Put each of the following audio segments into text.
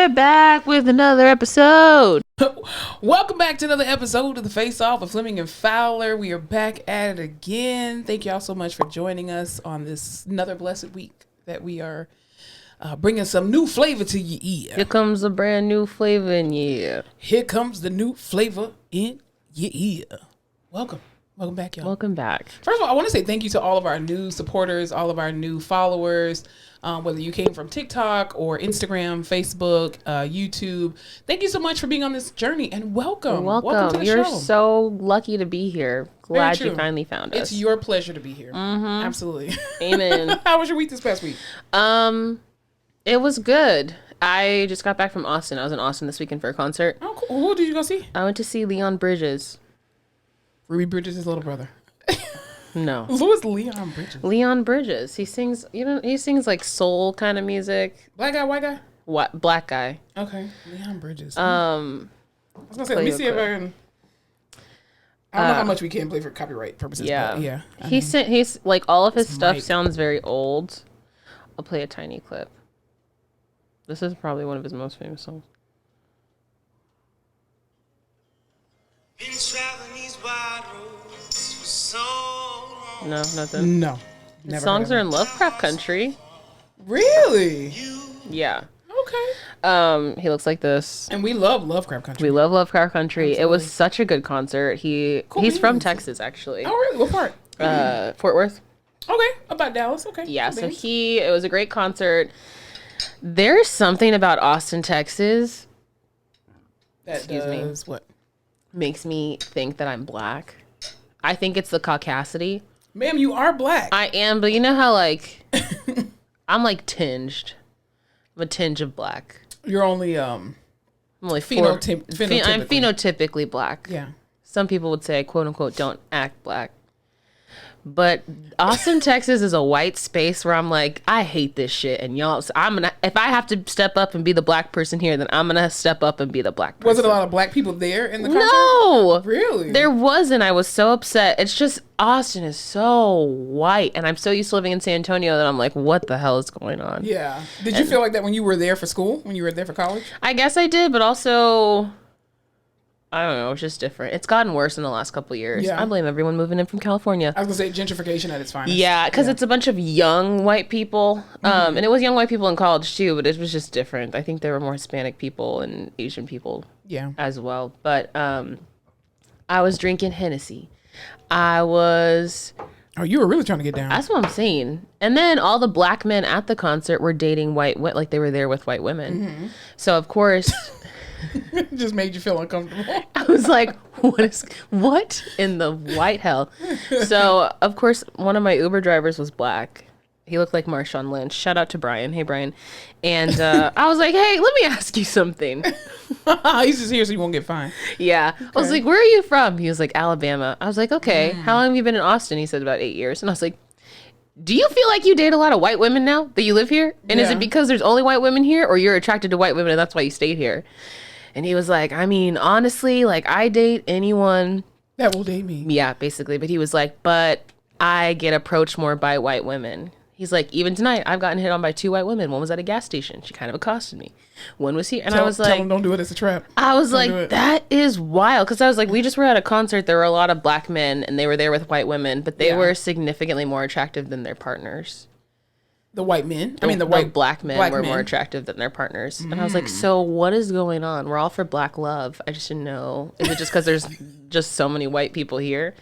We're back with another episode. Welcome back to another episode of the Face Off with Fleming and Fowler. We are back at it again. Thank y'all so much for joining us on this another blessed week that we are bringing some new flavor to your ear. Here comes a brand new flavor in your ear. Here comes the new flavor in your ear. Welcome back, y'all. Welcome back. First of all, I want to say thank you to all of our new supporters, all of our new followers, whether you came from TikTok or Instagram, Facebook, YouTube. Thank you so much for being on this journy and welcome. Welcome to the You're show. so lucky to be here. Glad you finally found us. It's your pleasure to be here. Mm-hmm. Absolutely. Amen. How was your week this past week? It was good. I just got back from Austin. I was in Austin this weekend for a concert. Oh, cool. Who did you go see? I went to see Leon Bridges. Ruby Bridges' little brother. No. Who is Leon Bridges? Leon Bridges. He sings, he sings like soul kind of music. Black guy, white guy? What? Black guy. Okay. Leon Bridges. I was going to say, let me see if I can. I don't know how much we can play for copyright purposes. Yeah. But yeah. He's like, all of his stuff Mike. sounds very old. I'll play a tiny clip. This is probably one of his most famous songs. Been traveling these wide roads for so long. No, nothing. No. His songs are in Lovecraft country. Really? Yeah. Okay. He looks like this. And we love Lovecraft country. We love Lovecraft country. Absolutely. It was such a good concert. He's from Texas, actually. Oh, really? What part? Fort Worth. Okay. About Dallas. Okay. Yeah, Cool so beans. it was a great concert. There's something about Austin, Texas. Excuse me. What? Makes me think that I'm black. I think it's the caucasity. Ma'am, you are black. I am, but you know how like I'm like tinged. I'm a tinge of black. You're only I'm only phenotypically. I'm phenotypically black. Yeah. Some people would say, quote unquote, don't act black. But Austin, Texas is a white space where I'm like, I hate this shit. And y'all, so if I have to step up and be the black person here, then I'm going to step up and be the black person. Was it a lot of black people there in the concert? No. Really? There wasn't. I was so upset. It's just Austin is so white. And I'm so used to living in San Antonio that I'm like, what the hell is going on? Yeah. Did you feel like that when you were there for school? When you were there for college? I guess I did, but also, I don't know. It's just different. It's gotten worse in the last couple of years. Yeah. I blame everyone moving in from California. I was going to say gentrification at its finest. Yeah, because it's a bunch of young white people. And it was young white people in college too, but it was just different. I think there were more Hispanic people and Asian people as well. But I was drinking Hennessy. Oh, you were really trying to get down. That's what I'm saying. And then all the black men at the concert were dating like they were there with white women. So of course... It just made you feel uncomfortable. I was like, what in the white hell? So, of course, one of my Uber drivers was black. He looked like Marshawn Lynch. Shout out to Brian. Hey, Brian. And I was like, hey, let me ask you something. He's just here so you won't get fined. Yeah. Okay. I was like, where are you from? He was like, Alabama. I was like, okay. How long have you been in Austin? He said about 8 years. And I was like, do you feel like you date a lot of white women now that you live here? And is it because there's only white women here, or you're attracted to white women and that's why you stayed here? And he was like, I mean, honestly, like, I date anyone that will date me. Yeah, basically. But he was like, but I get approached more by white women. He's like, even tonight, I've gotten hit on by 2 white women. One was at a gas station. She kind of accosted me. One was here. And I was like, tell them don't do it. It's a trap. I was like, that is wild. Because I was like, we just were at a concert. There were a lot of black men and they were there with white women, but they were significantly more attractive than their partners. The white men? The white black men were more attractive than their partners. And I was like, so what is going on? We're all for black love. I just didn't know. Is it just because there's just so many white people here?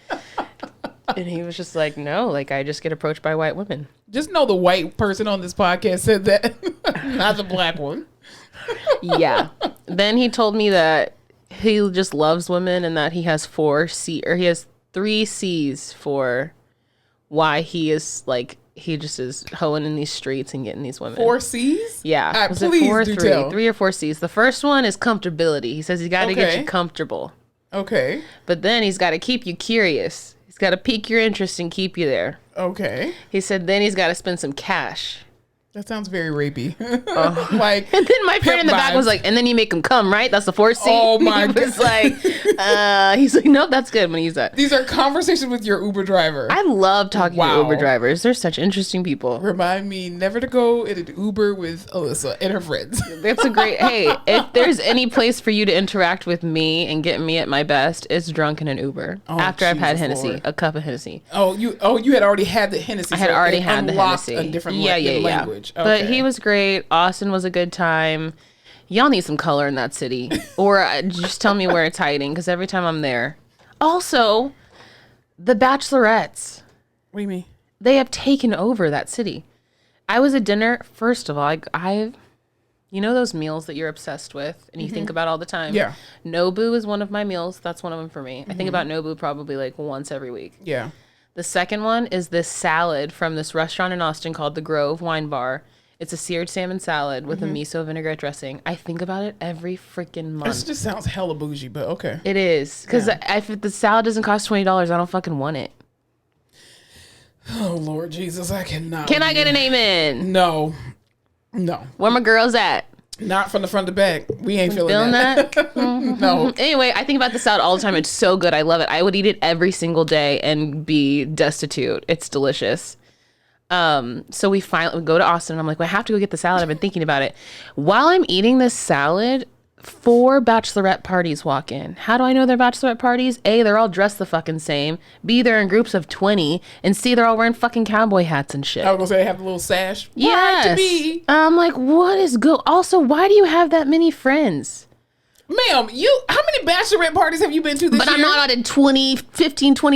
And he was just like, no, like, I just get approached by white women. Just know the white person on this podcast said that, not the black one. Yeah. Then he told me that he just loves women and that he has 3 C's for why he is like, he just is hoeing in these streets and getting these women. 4 C's? Yeah. Was please it 4 or 3? Tell. 3 or 4 C's. The first one is comfortability. He says he's got to get you comfortable. Okay. But then he's got to keep you curious. He's got to pique your interest and keep you there. Okay. He said then he's got to spend some cash. That sounds very rapey. Like, and then my friend in the back was like, and then you make him come, right? That's the fourth seat. Oh my God. He was like, he's like, nope, that's good when he's that. These are conversations with your Uber driver. I love talking to Uber drivers. They're such interesting people. Remind me never to go in an Uber with Alyssa and her friends. That's a great, hey, if there's any place for you to interact with me and get me at my best, it's drunk in an Uber. After I've had Hennessy, Lord. a cup of Hennessy. Oh, you had already had the Hennessy. I had already had the Hennessy. A different language. Okay. But he was great. Austin was a good time. Y'all need some color in that city. Or just tell me where it's hiding, because every time I'm there. Also, the Bachelorettes. What do you mean? They have taken over that city. I was at dinner. First of all, I've you know those meals that you're obsessed with and you think about all the time? Yeah. Nobu is one of my meals. That's one of them for me. I think about Nobu probably like once every week. Yeah. The second one is this salad from this restaurant in Austin called The Grove Wine Bar. It's a seared salmon salad with a miso vinaigrette dressing. I think about it every freaking month. This just sounds hella bougie, but okay. It is. Because if the salad doesn't cost $20, I don't fucking want it. Oh, Lord Jesus, I cannot. Can I get an amen? No. Where my girls at? Not from the front to back. We ain't feeling that. No. Anyway, I think about the salad all the time. It's so good. I love it. I would eat it every single day and be destitute. It's delicious. So we finally go to Austin and I'm like, well, I have to go get the salad. I've been thinking about it. While I'm eating this salad, 4 bachelorette parties walk in. How do I know they're bachelorette parties? A, they're all dressed the fucking same. B, they're in groups of 20. And C, they're all wearing fucking cowboy hats and shit. I was gonna say they have a little sash. Yes. Right to be. I'm like, what is good? Also, why do you have that many friends? Ma'am, how many bachelorette parties have you been to this year? But I'm not at a 20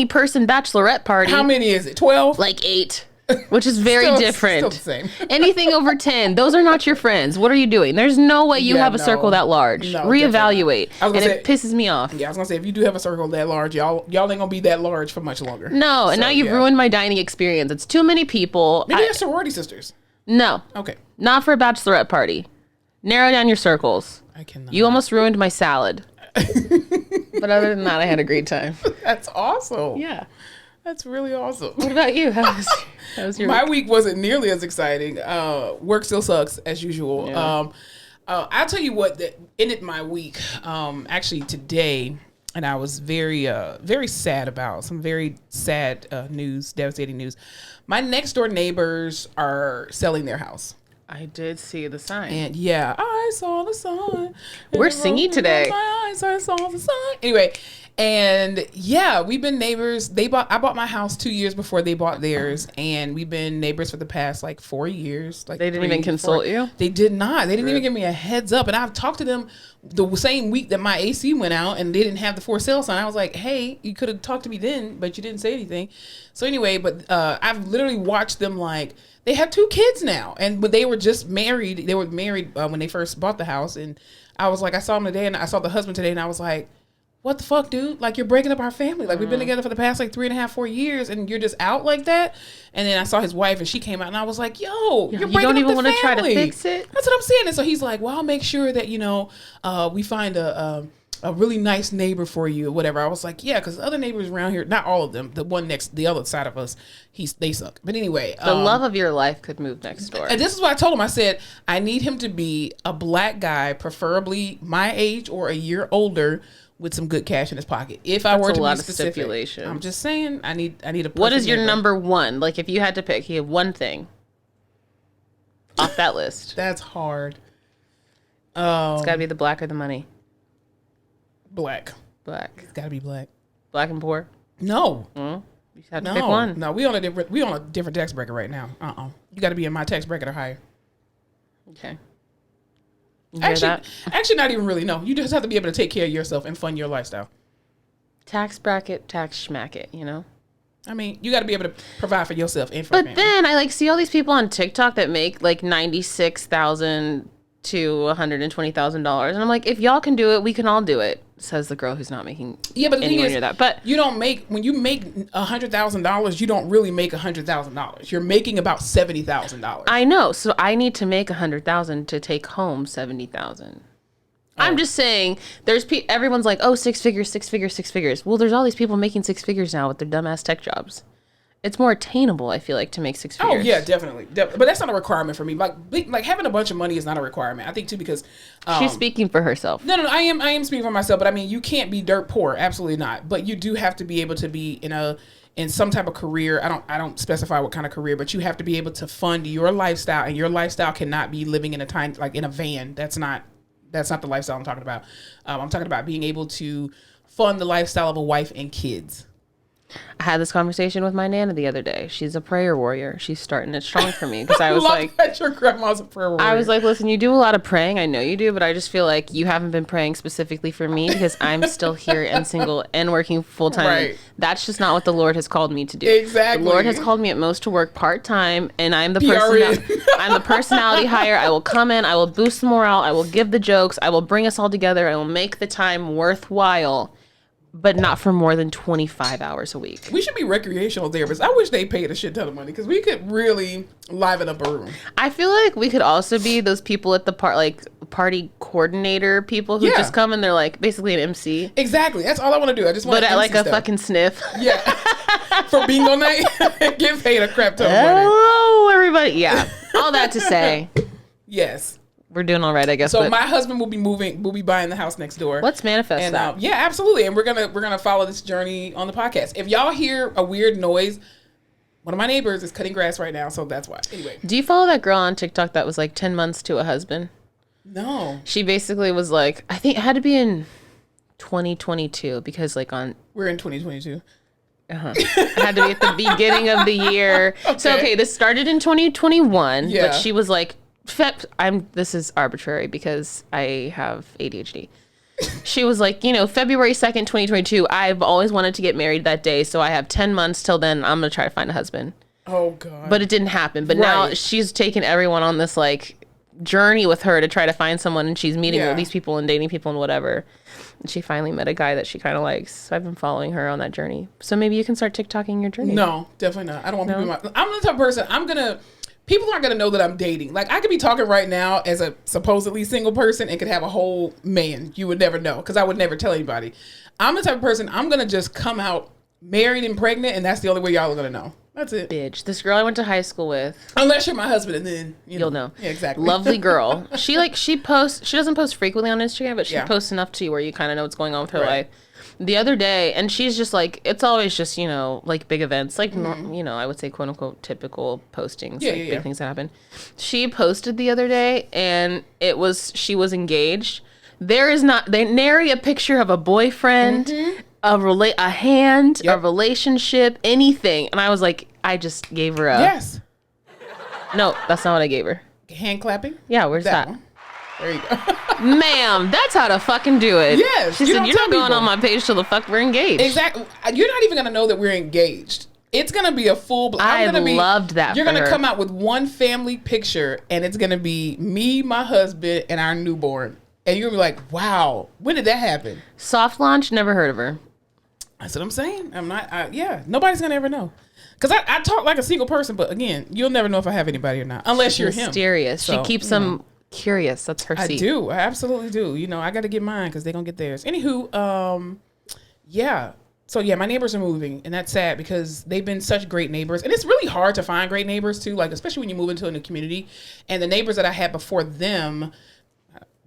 person bachelorette party. How many is it? 12? Like 8. Which is very different. Still the same. Anything over 10, those are not your friends. What are you doing? There's no way you have a circle that large. No, reevaluate. And it pisses me off. Yeah, I was gonna say, if you do have a circle that large, y'all ain't gonna be that large for much longer. No, and now you've ruined my dining experience. It's too many people. Maybe they're sorority sisters. No. Okay. Not for a bachelorette party. Narrow down your circles. I cannot. You almost ruined my salad. But other than that, I had a great time. That's awesome. Yeah. That's really awesome. What about you? How was your My week wasn't nearly as exciting. Work still sucks as usual. Yeah. I'll tell you what that ended my week. Actually today, and I was very sad about some very sad news, devastating news. My next door neighbors are selling their house. I did see the sign. And yeah, I saw the sign. We're singing today. My eyes, I saw the sign. Anyway, and yeah, we've been neighbors. I bought my house 2 years before they bought theirs, and we've been neighbors for the past like 4 years. Like they didn't even consult you? They did not. They didn't even give me a heads up. And I've talked to them the same week that my AC went out, and they didn't have the for sale sign. I was like, hey, you could have talked to me then, but you didn't say anything. So anyway, but I've literally watched them like. They have 2 kids now, and but they were just married. They were married when they first bought the house, and I was like, I saw him today, and I saw the husband today, and I was like, what the fuck, dude? Like, you're breaking up our family. Like, we've been together for the past like 3.5, 4 years, and you're just out like that. And then I saw his wife, and she came out, and I was like, yo, you're breaking up the family. You don't even want to try to fix it? That's what I'm saying. And so he's like, well, I'll make sure that we find a really nice neighbor for you or whatever. I was like, yeah, because the other neighbors around here, not all of them, the one next, the other side of us, they suck. But anyway. The love of your life could move next door. And this is what I told him. I said, I need him to be a black guy, preferably my age or a year older, with some good cash in his pocket. If I were to be specific. Stipulation. I'm just saying, I need a What is your number one? Like, if you had to pick, you have one thing off that list. That's hard. It's got to be the black or the money. Black. It's gotta be black. Black and poor? No. You have to pick one. No, we on a different tax bracket right now. You gotta be in my tax bracket or higher. Okay. Actually, not even really. No, you just have to be able to take care of yourself and fund your lifestyle. Tax bracket, tax schmack it, I mean, you got to be able to provide for yourself and for But family. then I see all these people on TikTok that make like $96,000 to $120,000, and I'm like, if y'all can do it, we can all do it. Says the girl who's not making but the thing is, near that. But you don't make when you make $100,000, you don't really make $100,000. You're making about $70,000. I know, so I need to make $100,000 to take home $70,000. I'm just saying, everyone's like, oh, 6 figures. Well, there's all these people making 6 figures now with their dumbass tech jobs. it's more attainable, I feel like, to make 6 figures. Oh yeah, definitely. But that's not a requirement for me. Like having a bunch of money is not a requirement. I think too, because she's speaking for herself. No, I am speaking for myself. But I mean, you can't be dirt poor. Absolutely not. But you do have to be able to be in some type of career. I don't specify what kind of career, but you have to be able to fund your lifestyle, and your lifestyle cannot be living in a van. That's not the lifestyle I'm talking about. I'm talking about being able to fund the lifestyle of a wife and kids. I had this conversation with my Nana the other day. She's a prayer warrior. She's starting it strong for me because I was like, that your grandma's a prayer warrior. I was like, listen, you do a lot of praying. I know you do, but I just feel like you haven't been praying specifically for me because I'm still here and single and working full time. Right. That's just not what the Lord has called me to do. Exactly. The Lord has called me at most to work part time, and I'm the I'm the personality hire. I will come in. I will boost the morale. I will give the jokes. I will bring us all together. I will make the time worthwhile. But not for more than 25 hours a week. We should be recreational therapists. I wish they paid a shit ton of money because we could really liven up a room. I feel like we could also be those people at the party coordinator people who just come and they're like basically an MC. Exactly. That's all I want to do. I just want to at like a fucking sniff. Yeah. For bingo night, get paid a crap ton of money. Hello, everybody. Yeah. All that to say. Yes. We're doing all right, I guess. So my husband will be moving. We'll be buying the house next door. Let's manifest that. Yeah, absolutely. And we're gonna follow this journey on the podcast. If y'all hear a weird noise, one of my neighbors is cutting grass right now, so that's why. Anyway, do you follow that girl on TikTok that was like 10 months to a husband? No. She basically was like, I think it had to be in 2022 because we're in 2022. It had to be at the beginning of the year. Okay. So this started in 2021, but she was like. This is arbitrary because I have ADHD. She was like, February 2nd, 2022, I've always wanted to get married that day, so I have 10 months till then. I'm going to try to find a husband. Oh, God. But it didn't happen. But now she's taken everyone on this, journey with her to try to find someone, and she's meeting with these people and dating people and whatever. And she finally met a guy that she kind of likes. So I've been following her on that journey. So maybe you can start TikToking your journey. No, definitely not. I don't want people I'm the type of person, people aren't going to know that I'm dating. Like, I could be talking right now as a supposedly single person and could have a whole man. You would never know because I would never tell anybody. I'm the type of person, I'm going to just come out married and pregnant, and that's the only way y'all are going to know. That's it. Bitch. This girl I went to high school with. Unless you're my husband, and then you'll know. Yeah, exactly. Lovely girl. She posts, she doesn't post frequently on Instagram, but she posts enough to you where you kind of know what's going on with her life. The other day, and she's just like, it's always just, big events, I would say quote unquote typical postings, big things that happen. She posted the other day, and she was engaged. They nary a picture of a boyfriend, a hand, a relationship, anything. And I was like, I just gave her Yes. No, that's not what I gave her. Hand clapping? Yeah, where's that? One. There you go. Ma'am, that's how to fucking do it. Yes. She said, you're not going on my page till the fuck we're engaged. Exactly. You're not even going to know that we're engaged. It's going to be a full... I loved that. You're going to come out with one family picture, and it's going to be me, my husband, and our newborn. And you're going to be like, wow, when did that happen? Soft launch, never heard of her. That's what I'm saying. I'm not... nobody's going to ever know. Because I talk like a single person, but again, you'll never know if I have anybody or not. Unless you're him. Mysterious. So, she keeps them... curious. That's her seat. I absolutely do. I got to get mine because they're gonna get theirs. Anywho, so my neighbors are moving, and that's sad because they've been such great neighbors, and it's really hard to find great neighbors too, especially when you move into a new community. And the neighbors that I had before them,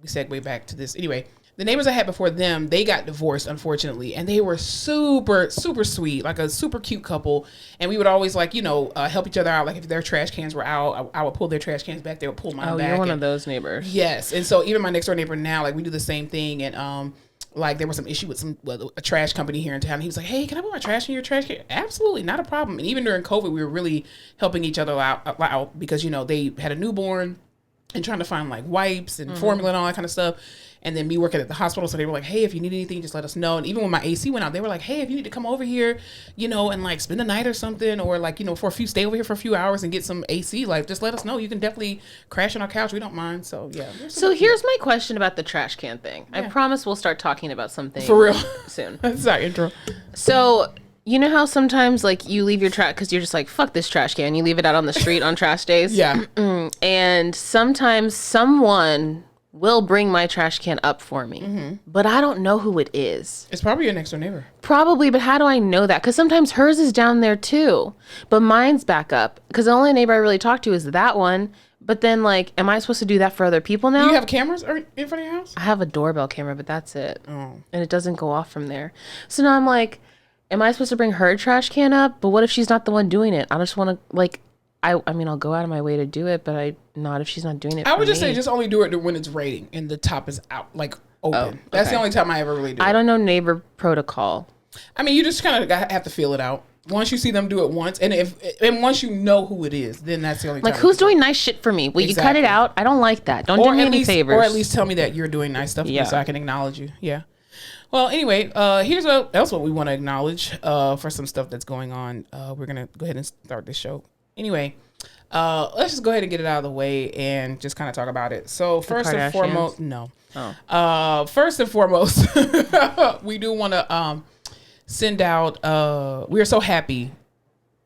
we segue back to this anyway. The neighbors I had before them, they got divorced, unfortunately, and they were super, super sweet, like a super cute couple. And we would always help each other out. Like if their trash cans were out, I would pull their trash cans back. They would pull mine back. Oh, you're one of those neighbors. Yes, and so even my next door neighbor now, we do the same thing. And there was some issue with a trash company here in town. And he was like, "Hey, can I put my trash in your trash can?" Absolutely, not a problem. And even during COVID, we were really helping each other out because they had a newborn and trying to find wipes and formula and all that kind of stuff. And then me working at the hospital, so they were like, "Hey, if you need anything, just let us know." And even when my AC went out, they were like, "Hey, if you need to come over here, and spend the night or something, or stay over here for a few hours and get some AC, just let us know. You can definitely crash on our couch. We don't mind." So yeah. So here's my question about the trash can thing. Yeah. I promise we'll start talking about something for real soon. That's our intro. So you know how sometimes you leave your trash because you're just like, fuck this trash can. You leave it out on the street on trash days. Yeah. And sometimes someone will bring my trash can up for me, but I don't know who it is. It's probably your next door neighbor. Probably, but how do I know that? Because sometimes hers is down there too, but mine's back up. Because the only neighbor I really talk to is that one. But then, like, am I supposed to do that for other people now? Do you have cameras in front of your house? I have a doorbell camera, but that's it. Oh. And it doesn't go off from there. So now I'm like, am I supposed to bring her trash can up? But what if she's not the one doing it? I just want to, like, I mean, I'll go out of my way to do it, but not if she's not doing it. I would just say just only do it when it's raining and the top is out, like open. Okay. That's the only time I ever really do it. I don't know neighbor protocol. I mean, you just kind of have to feel it out. Once you see them do it once, and once you know who it is, then that's the only time. Like, who's doing nice shit for me? Will you cut it out? I don't like that. Don't do me any favors. Or at least tell me that you're doing nice stuff for me so I can acknowledge you. Yeah. Well, anyway, here's what we want to acknowledge for some stuff that's going on. We're going to go ahead and start this show. Anyway, let's just go ahead and get it out of the way and just kind of talk about it. So first and foremost, first and foremost, we do want to send out, we are so happy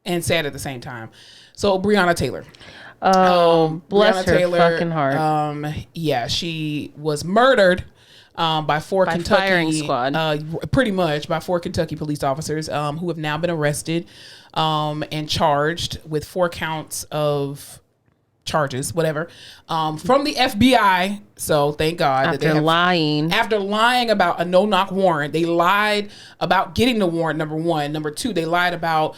and sad at the same time. So Breonna Taylor. Bless Breonna her Taylor, fucking heart. Yeah, she was murdered by Kentucky firing squad. Pretty much by 4 Kentucky police officers who have now been arrested and charged with 4 counts of charges, whatever, from the FBI. So thank God after lying about a no-knock warrant. They lied about getting the warrant, number one. Number two, they lied about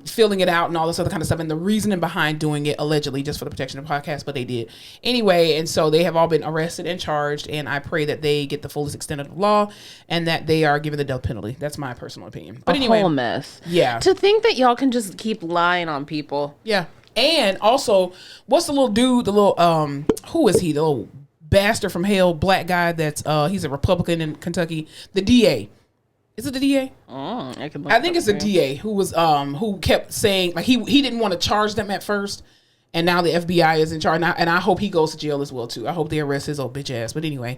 filling it out and all this other kind of stuff, and the reasoning behind doing it, allegedly just for the protection of the podcast, but they did anyway. And so they have all been arrested and charged, and I pray that they get the fullest extent of the law and that they are given the death penalty. That's my personal opinion. But anyway, whole mess. Yeah. To think that y'all can just keep lying on people. Yeah. And also, what's the little dude, who is he? The little bastard from hell, black guy that's, he's a Republican in Kentucky. The DA. Is it the DA? I think it's the DA who was, who kept saying, like, he didn't want to charge them at first. And now the FBI is in charge. And I hope he goes to jail as well, too. I hope they arrest his old bitch ass. But anyway,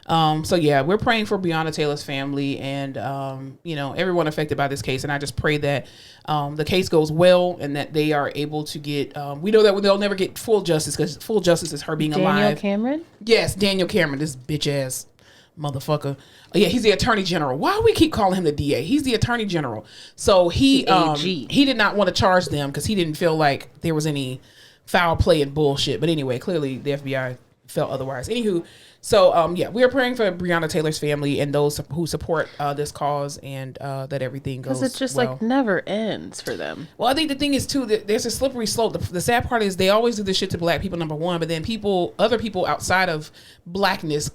so yeah, we're praying for Breonna Taylor's family and, everyone affected by this case. And I just pray that the case goes well and that they are able to get, we know that they'll never get full justice because full justice is her being alive. Daniel Cameron? Yes, Daniel Cameron, this bitch ass motherfucker. Yeah, he's the attorney general. Why do we keep calling him the DA? He's the attorney general. So he did not want to charge them because he didn't feel like there was any foul play and bullshit. But anyway, clearly the FBI felt otherwise. Anywho, so we are praying for Breonna Taylor's family and those who support this cause and that everything goes because it just well. like never ends for them. Well, I think the thing is too that there's a slippery slope. The sad part is they always do this shit to black people, number one, but then other people outside of blackness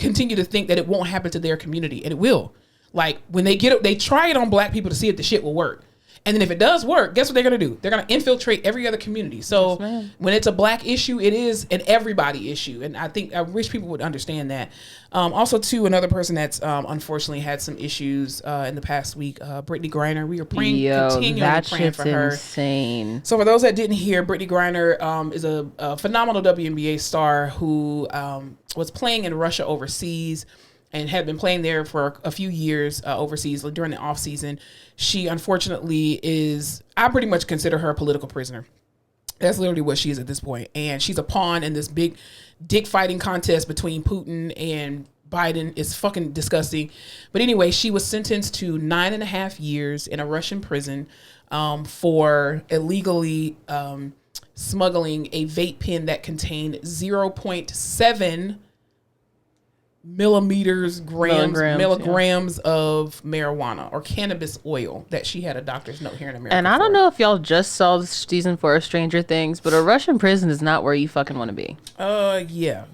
continue to think that it won't happen to their community, and it will. Like when they try it on black people to see if the shit will work. And then if it does work, guess what they're going to do? They're going to infiltrate every other community. So when it's a black issue, it is an everybody issue. And I wish people would understand that. Also, too, another person that's unfortunately had some issues in the past week, Britney Griner. We are continually praying for her. Insane. So for those that didn't hear, Britney Griner is a phenomenal WNBA star who was playing in Russia overseas and had been playing there for a few years overseas during the off season. She unfortunately I pretty much consider her a political prisoner. That's literally what she is at this point. And she's a pawn in this big dick fighting contest between Putin and Biden. It's fucking disgusting. But anyway, she was sentenced to 9.5 years in a Russian prison for illegally smuggling a vape pen that contained 0.7 milligrams of marijuana or cannabis oil that she had a doctor's note here in America. And I don't know if y'all just saw season 4 of Stranger Things, but a Russian prison is not where you fucking want to be. Yeah.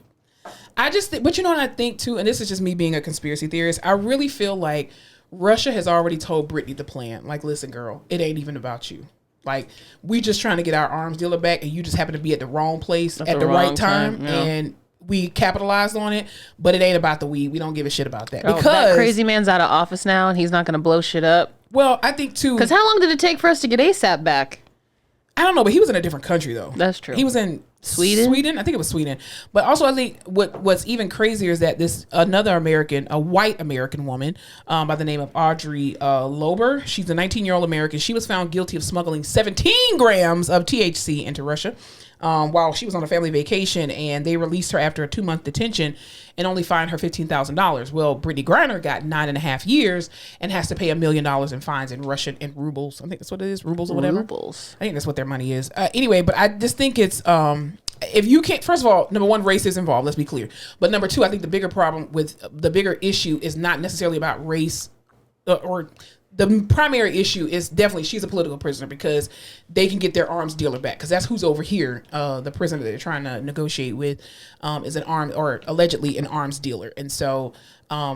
But you know what I think too, and this is just me being a conspiracy theorist, I really feel like Russia has already told Britney the plan. Like, listen, girl, it ain't even about you. Like, we just trying to get our arms dealer back and you just happen to be at the wrong place at the right time. Yeah. And we capitalized on it, but it ain't about the weed. We don't give a shit about that. Because that crazy man's out of office now and he's not going to blow shit up. Well, I think too. Because how long did it take for us to get ASAP back? I don't know, but he was in a different country though. That's true. He was in Sweden. I think it was Sweden. But also I think what's even crazier is that a white American woman by the name of Audrey Lober, she's a 19-year-old American. She was found guilty of smuggling 17 grams of THC into Russia. while she was on a family vacation, and they released her after a 2-month detention and only fined her $15,000. Well, Britney Griner got 9.5 years and has to pay $1 million in fines in Russian and rubles. I think that's what it is, rubles or whatever. Rubles. I think that's what their money is. Anyway, but I just think it's if you can't, first of all, number one, race is involved. Let's be clear. But number two, I think the bigger issue is not necessarily about race, or the primary issue is definitely she's a political prisoner, because they can get their arms dealer back, because that's who's over here. The prisoner that they're trying to negotiate with is allegedly an arms dealer, and so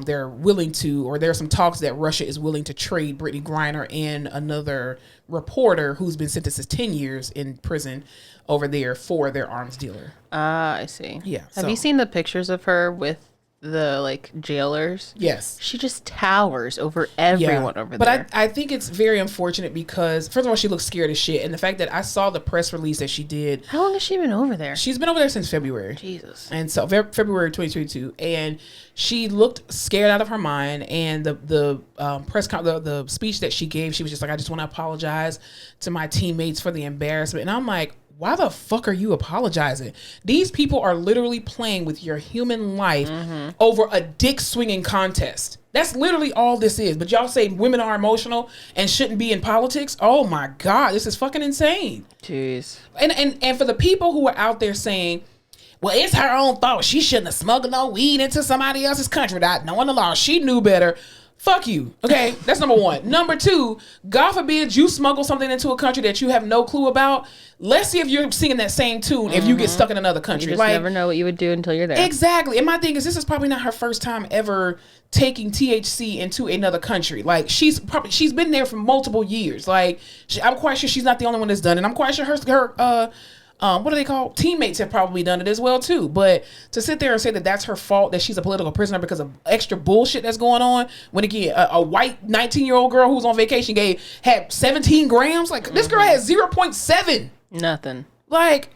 they're willing to, or there's some talks that Russia is willing to trade Britney Griner and another reporter who's been sentenced to 10 years in prison over there for their arms dealer. I see. Yeah. Have you seen the pictures of her with the jailers? Yes. She just towers over everyone over there. But I think it's very unfortunate because, first of all, she looks scared as shit. And the fact that I saw the press release that she did. How long has she been over there? She's been over there since February. Jesus. And so February 2022. And she looked scared out of her mind. And the the speech that she gave, she was just like, I just want to apologize to my teammates for the embarrassment. And I'm like, why the fuck are you apologizing? These people are literally playing with your human life over a dick swinging contest. That's literally all this is. But y'all say women are emotional and shouldn't be in politics. Oh my God, this is fucking insane. Jeez. And for the people who are out there saying, well, it's her own fault, she shouldn't have smuggled no weed into somebody else's country without knowing the law. She knew better. Fuck you. Okay, that's number one. Number two, God forbid you smuggle something into a country that you have no clue about. Let's see if you're singing that same tune if you get stuck in another country. You just never know what you would do until you're there. Exactly. And my thing is, this is probably not her first time ever taking THC into another country. Like, she's been there for multiple years. Like, I'm quite sure she's not the only one that's done it. I'm quite sure her what do they call? Teammates have probably done it as well too. But to sit there and say that that's her fault, that she's a political prisoner because of extra bullshit that's going on, when again a white 19-year-old girl who's on vacation had 17 grams, like this girl has 0.7. Nothing. Like,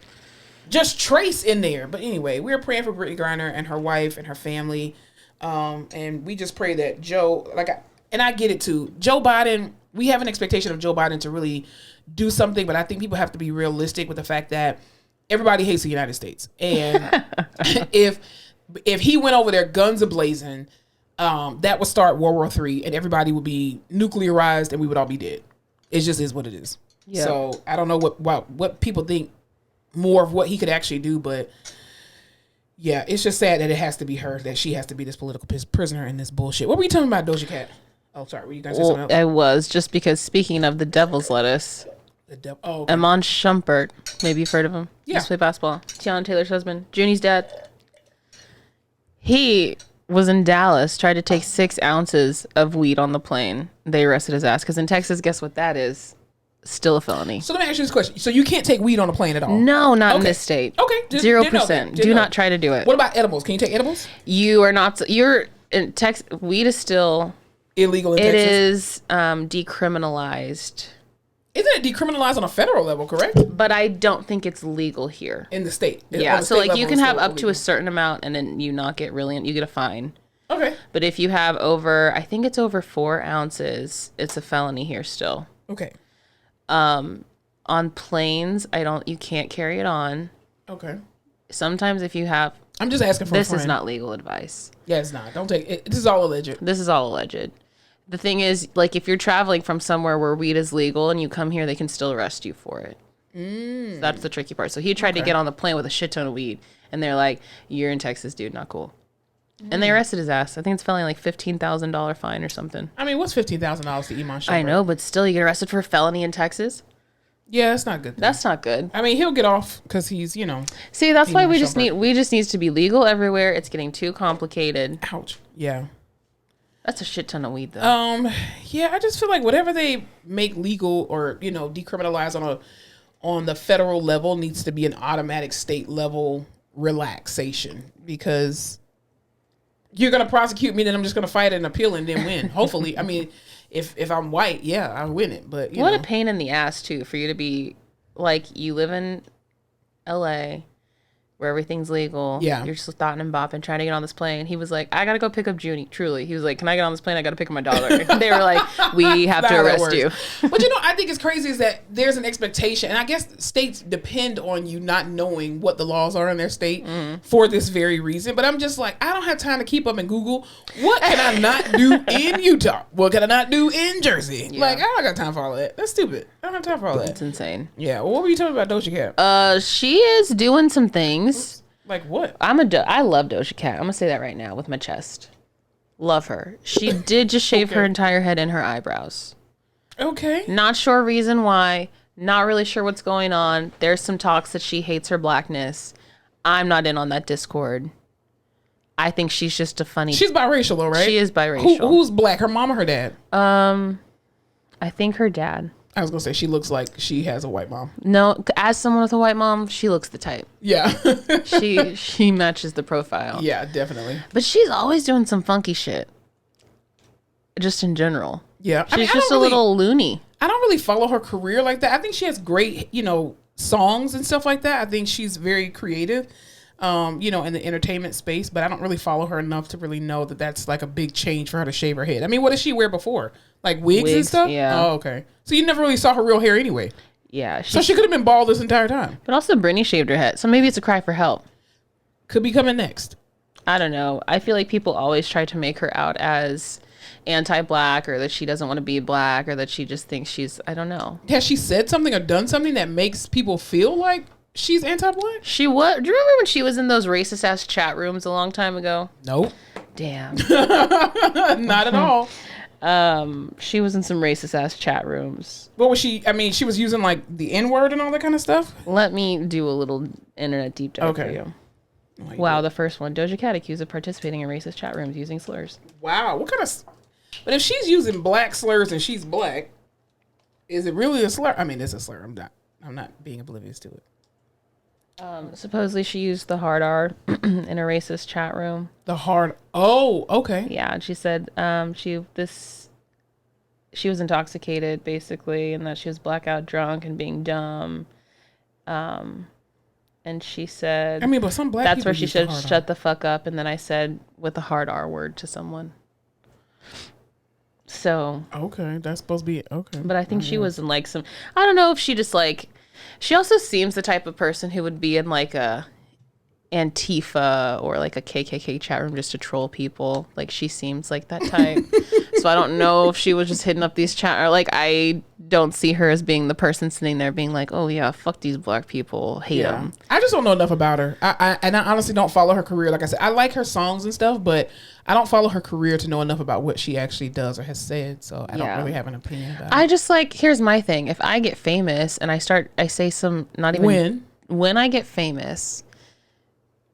just trace in there. But anyway, we're praying for Britney Griner and her wife and her family, and we just pray that Joe, I get it too. Joe Biden, we have an expectation of Joe Biden to really do something, but I think people have to be realistic with the fact that everybody hates the United States. And if he went over there guns a-blazing, that would start World War III and everybody would be nuclearized and we would all be dead. It just is what it is. Yep. So I don't know what people think more of what he could actually do, but yeah, it's just sad that it has to be her, that she has to be this political prisoner in this bullshit. What were you talking about, Doja Cat? Oh, sorry. Were you guys saying something else? I was, just because speaking of the devil's lettuce, okay. Amon Shumpert, maybe you've heard of him. Yeah. He used to play basketball. Breonna Taylor's husband, Junie's dad. He was in Dallas, tried to take 6 ounces of weed on the plane. They arrested his ass, because in Texas, guess what that is? Still a felony. So let me ask you this question. So you can't take weed on a plane at all? No, not in this state. Okay. 0%. Do not try to do it. What about edibles? Can you take edibles? You're in Texas. Weed is still illegal in Texas? It is decriminalized. Isn't it decriminalized on a federal level, correct? But I don't think it's legal here. In the state? Yeah, so like you can have up to a certain amount and then you not get you get a fine. Okay. But if you have I think it's over 4 ounces, it's a felony here still. Okay. On planes, you can't carry it on. Okay. Sometimes if you have... I'm just asking for This is not legal advice. Yeah, it's not. Don't take it. This is all alleged. This is all alleged. The thing is, like, if you're traveling from somewhere where weed is legal and you come here, they can still arrest you for it. So that's the tricky part. So he tried to get on the plane with a shit ton of weed, and they're like, "You're in Texas, dude. Not cool." And they arrested his ass. I think it's felony like $15,000 fine or something. I mean, what's $15,000 to Iman Shumpert? I know, but still, you get arrested for a felony in Texas. Yeah, that's not good. That's not good. I mean, he'll get off because he's, See, that's why we just needs to be legal everywhere. It's getting too complicated. Ouch. Yeah. That's a shit ton of weed, though. Yeah, I just feel like whatever they make legal or decriminalize on the federal level needs to be an automatic state level relaxation, because you're gonna prosecute me, then I'm just gonna fight it and appeal and then win. Hopefully, I mean, if I'm white, yeah, I win it. But what a pain in the ass too for you to be like, you live in LA, where everything's legal. Yeah. You're just thoughting and bopping, trying to get on this plane. He was like, I got to go pick up Junie. Truly. He was like, can I get on this plane? I got to pick up my daughter. They were like, we have to arrest you. But I think it's crazy is that there's an expectation. And I guess states depend on you not knowing what the laws are in their state for this very reason. But I'm just like, I don't have time to keep up and Google, what can I not do in Utah? What can I not do in Jersey? Yeah. Like, I don't got time for all of that. That's stupid. I don't have time for all that. It's insane. Yeah. Well, what were you talking about Doja Cat? She is doing some things. Like what? I love Doja Cat. I'm gonna say that right now with my chest. Love her. She did just shave her entire head and her eyebrows. Okay. Not sure reason why. Not really sure what's going on. There's some talks that she hates her blackness. I'm not in on that Discord. I think she's just a funny. She's biracial though, right? She is biracial. Who's black? Her mom or her dad? I think her dad. I was gonna say she looks like she has a white mom. No, as someone with a white mom, she looks the type. Yeah. she matches the profile. Yeah, definitely. But she's always doing some funky shit. Just in general. Yeah. She's just a little loony. I don't really follow her career like that. I think she has great, songs and stuff like that. I think she's very creative, in the entertainment space, but I don't really follow her enough to really know that that's like a big change for her to shave her head. I mean, what did she wear before? Like wigs and stuff? Yeah. Oh, okay. So you never really saw her real hair anyway. Yeah. So she could have been bald this entire time. But also Britney shaved her head. So maybe it's a cry for help. Could be coming next. I don't know. I feel like people always try to make her out as anti-black or that she doesn't want to be black or that she just thinks she's, I don't know. Has she said something or done something that makes people feel like she's anti-black? She was. Do you remember when she was in those racist ass chat rooms a long time ago? Nope. Damn. Not at all. She was in some racist ass chat rooms. What was she? I mean, she was using like the N-word and all that kind of stuff. Let me do a little internet deep dive for you. Wow, the first one. Doja Cat accused of participating in racist chat rooms using slurs. Wow, what kind of... But if she's using black slurs and she's black, is it really a slur? I mean, it's a slur. I'm not being oblivious to it. Supposedly she used the hard R in a racist chat room. The hard... Oh, okay. Yeah, and she said she was intoxicated, basically, and that she was blackout drunk and being dumb. And she said... I mean, but some black that's people where she use should the hard shut R. the fuck up, and then I said with the hard R word to someone. So... Okay, that's supposed to be... Okay. But I think she was in like some... I don't know if she just like... She also seems the type of person who would be in like a Antifa or like a KKK chat room just to troll people. Like she seems like that type. So I don't know if she was just hitting up these chat or like I don't see her as being the person sitting there being like, oh yeah, fuck these black people, hate them. I just don't know enough about her. I honestly don't follow her career. Like I said, I like her songs and stuff, but I don't follow her career to know enough about what she actually does or has said. So I don't really have an opinion about it. I just like, here's my thing. If I get famous and I say some, not even when I get famous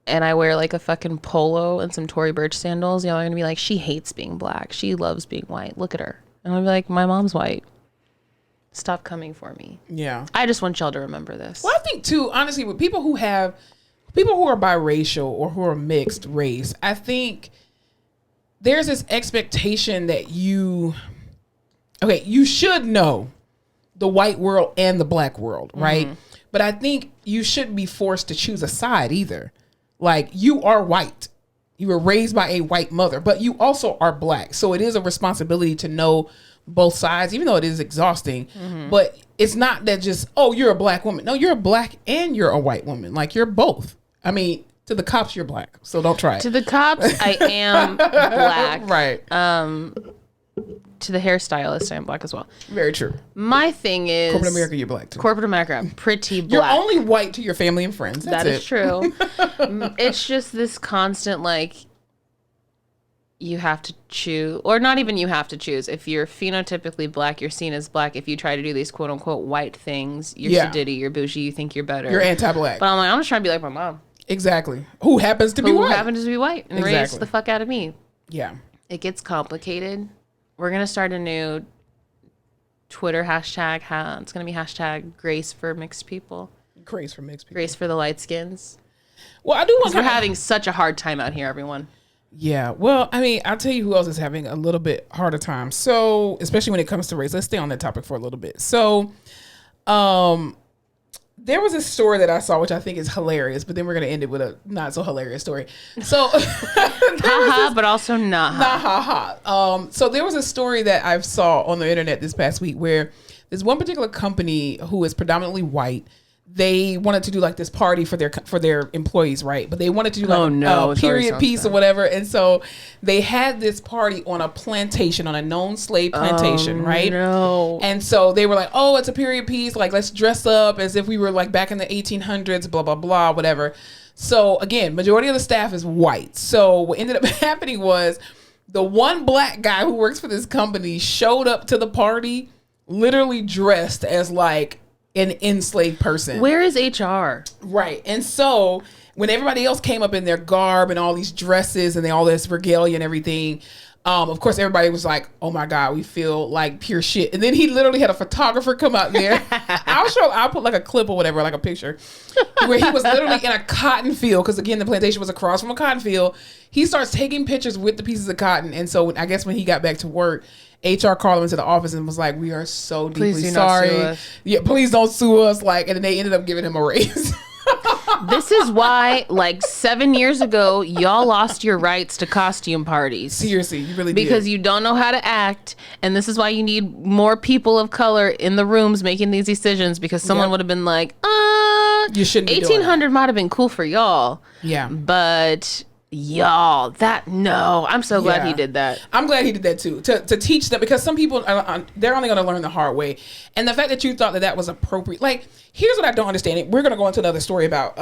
and I wear like a fucking polo and some Tory Burch sandals, y'all are gonna be like, she hates being black. She loves being white. Look at her. And I'll be like, my mom's white. Stop coming for me. Yeah. I just want y'all to remember this. Well, I think too, honestly, with people who are biracial or who are mixed race, I think there's this expectation that you should know the white world and the black world, right? Mm-hmm. But I think you shouldn't be forced to choose a side either. Like, you are white. You were raised by a white mother, but you also are black. So it is a responsibility to know both sides, even though it is exhausting. Mm-hmm. But it's not that just, oh, you're a black woman. No, you're a black and you're a white woman. Like, you're both. I mean, to the cops, you're black. So don't try it. To the cops, I am black. Right. To the hairstylist, I am black as well. Very true. My thing is... Corporate America, you're black too. Corporate America, I'm pretty black. You're only white to your family and friends. That's that is true. It's just this constant, like, you have to choose, or not even you have to choose. If you're phenotypically black, you're seen as black. If you try to do these quote unquote white things, you're sedity, you're bougie, you think you're better. You're anti-black. But I'm like, I'm just trying to be like my mom. Exactly. Who happens to be white. Who happens to be white and raised the fuck out of me. Yeah. It gets complicated. We're going to start a new Twitter hashtag. It's going to be hashtag Grace for Mixed People. Grace for Mixed People. Grace for the light skins. Well, I do want to... We're having such a hard time out here, everyone. Yeah. Well, I mean, I'll tell you who else is having a little bit harder time. So, especially when it comes to race. Let's stay on that topic for a little bit. So, there was a story that I saw, which I think is hilarious, but then we're going to end it with a not so hilarious story. So, but also not ha. So there was a story that I saw on the internet this past week where this one particular company who is predominantly white, they wanted to do like this party for their employees, right? But they wanted to do like a period piece or whatever. And so they had this party on a plantation, on a known slave plantation, right? No. And so they were like, oh, it's a period piece. Like, let's dress up as if we were like back in the 1800s, blah, blah, blah, whatever. So again, majority of the staff is white. So what ended up happening was the one black guy who works for this company showed up to the party literally dressed as like an enslaved person. Where is HR? Right. And so when everybody else came up in their garb and all these dresses and all this regalia and everything, of course everybody was like, oh my God, we feel like pure shit. And then he literally had a photographer come out there. I'll put like a clip or whatever, like a picture, where he was literally in a cotton field, because again the plantation was across from a cotton field. He starts taking pictures with the pieces of cotton. And so I guess when he got back to work, HR called him into the office and was like, we are so deeply sorry. Yeah, please don't sue us. Like, and then they ended up giving him a raise. This is why, like 7 years ago, y'all lost your rights to costume parties. Seriously, you really did. Because you don't know how to act, and this is why you need more people of color in the rooms making these decisions, because someone would have been like, you shouldn't be 1800 might have been cool for y'all. Yeah. But... y'all, I'm so glad he did that. I'm glad he did that too, to teach them, because some people they're only going to learn the hard way. And the fact that you thought that was appropriate, like, here's what I don't understand. We're going to go into another story about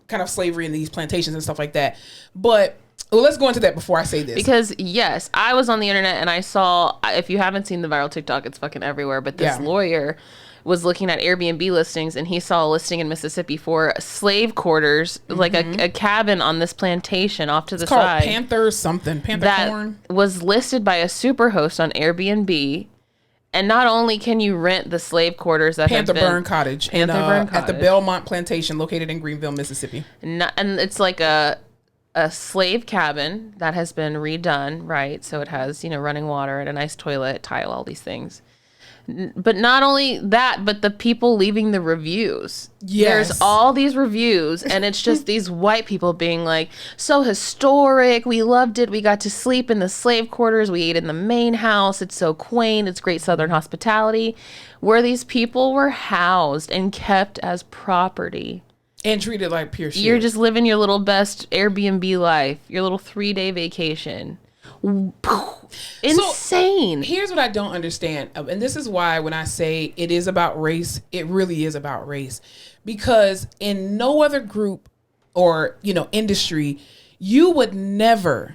kind of slavery in these plantations and stuff like that, but let's go into that before I say this. Because yes, I was on the internet and I saw, if you haven't seen the viral TikTok, it's fucking everywhere, but this lawyer was looking at Airbnb listings, and he saw a listing in Mississippi for slave quarters, like a cabin on this plantation off to the side. Panther Corn. Was listed by a superhost on Airbnb. And not only can you rent the slave quarters that Panther Burn Cottage at the Belmont Plantation located in Greenville, Mississippi. And it's like a slave cabin that has been redone, right? So it has, running water and a nice toilet, tile, all these things. But not only that, but the people leaving the reviews. Yes. There's all these reviews, and it's just these white people being like, so historic, we loved it, we got to sleep in the slave quarters, we ate in the main house, it's so quaint, it's great Southern hospitality, where these people were housed and kept as property. And treated like pure shit. You're just living your little best Airbnb life, your little 3-day vacation. Insane. So, here's what I don't understand, and this is why when I say it is about race, it really is about race, because in no other group or industry, you would never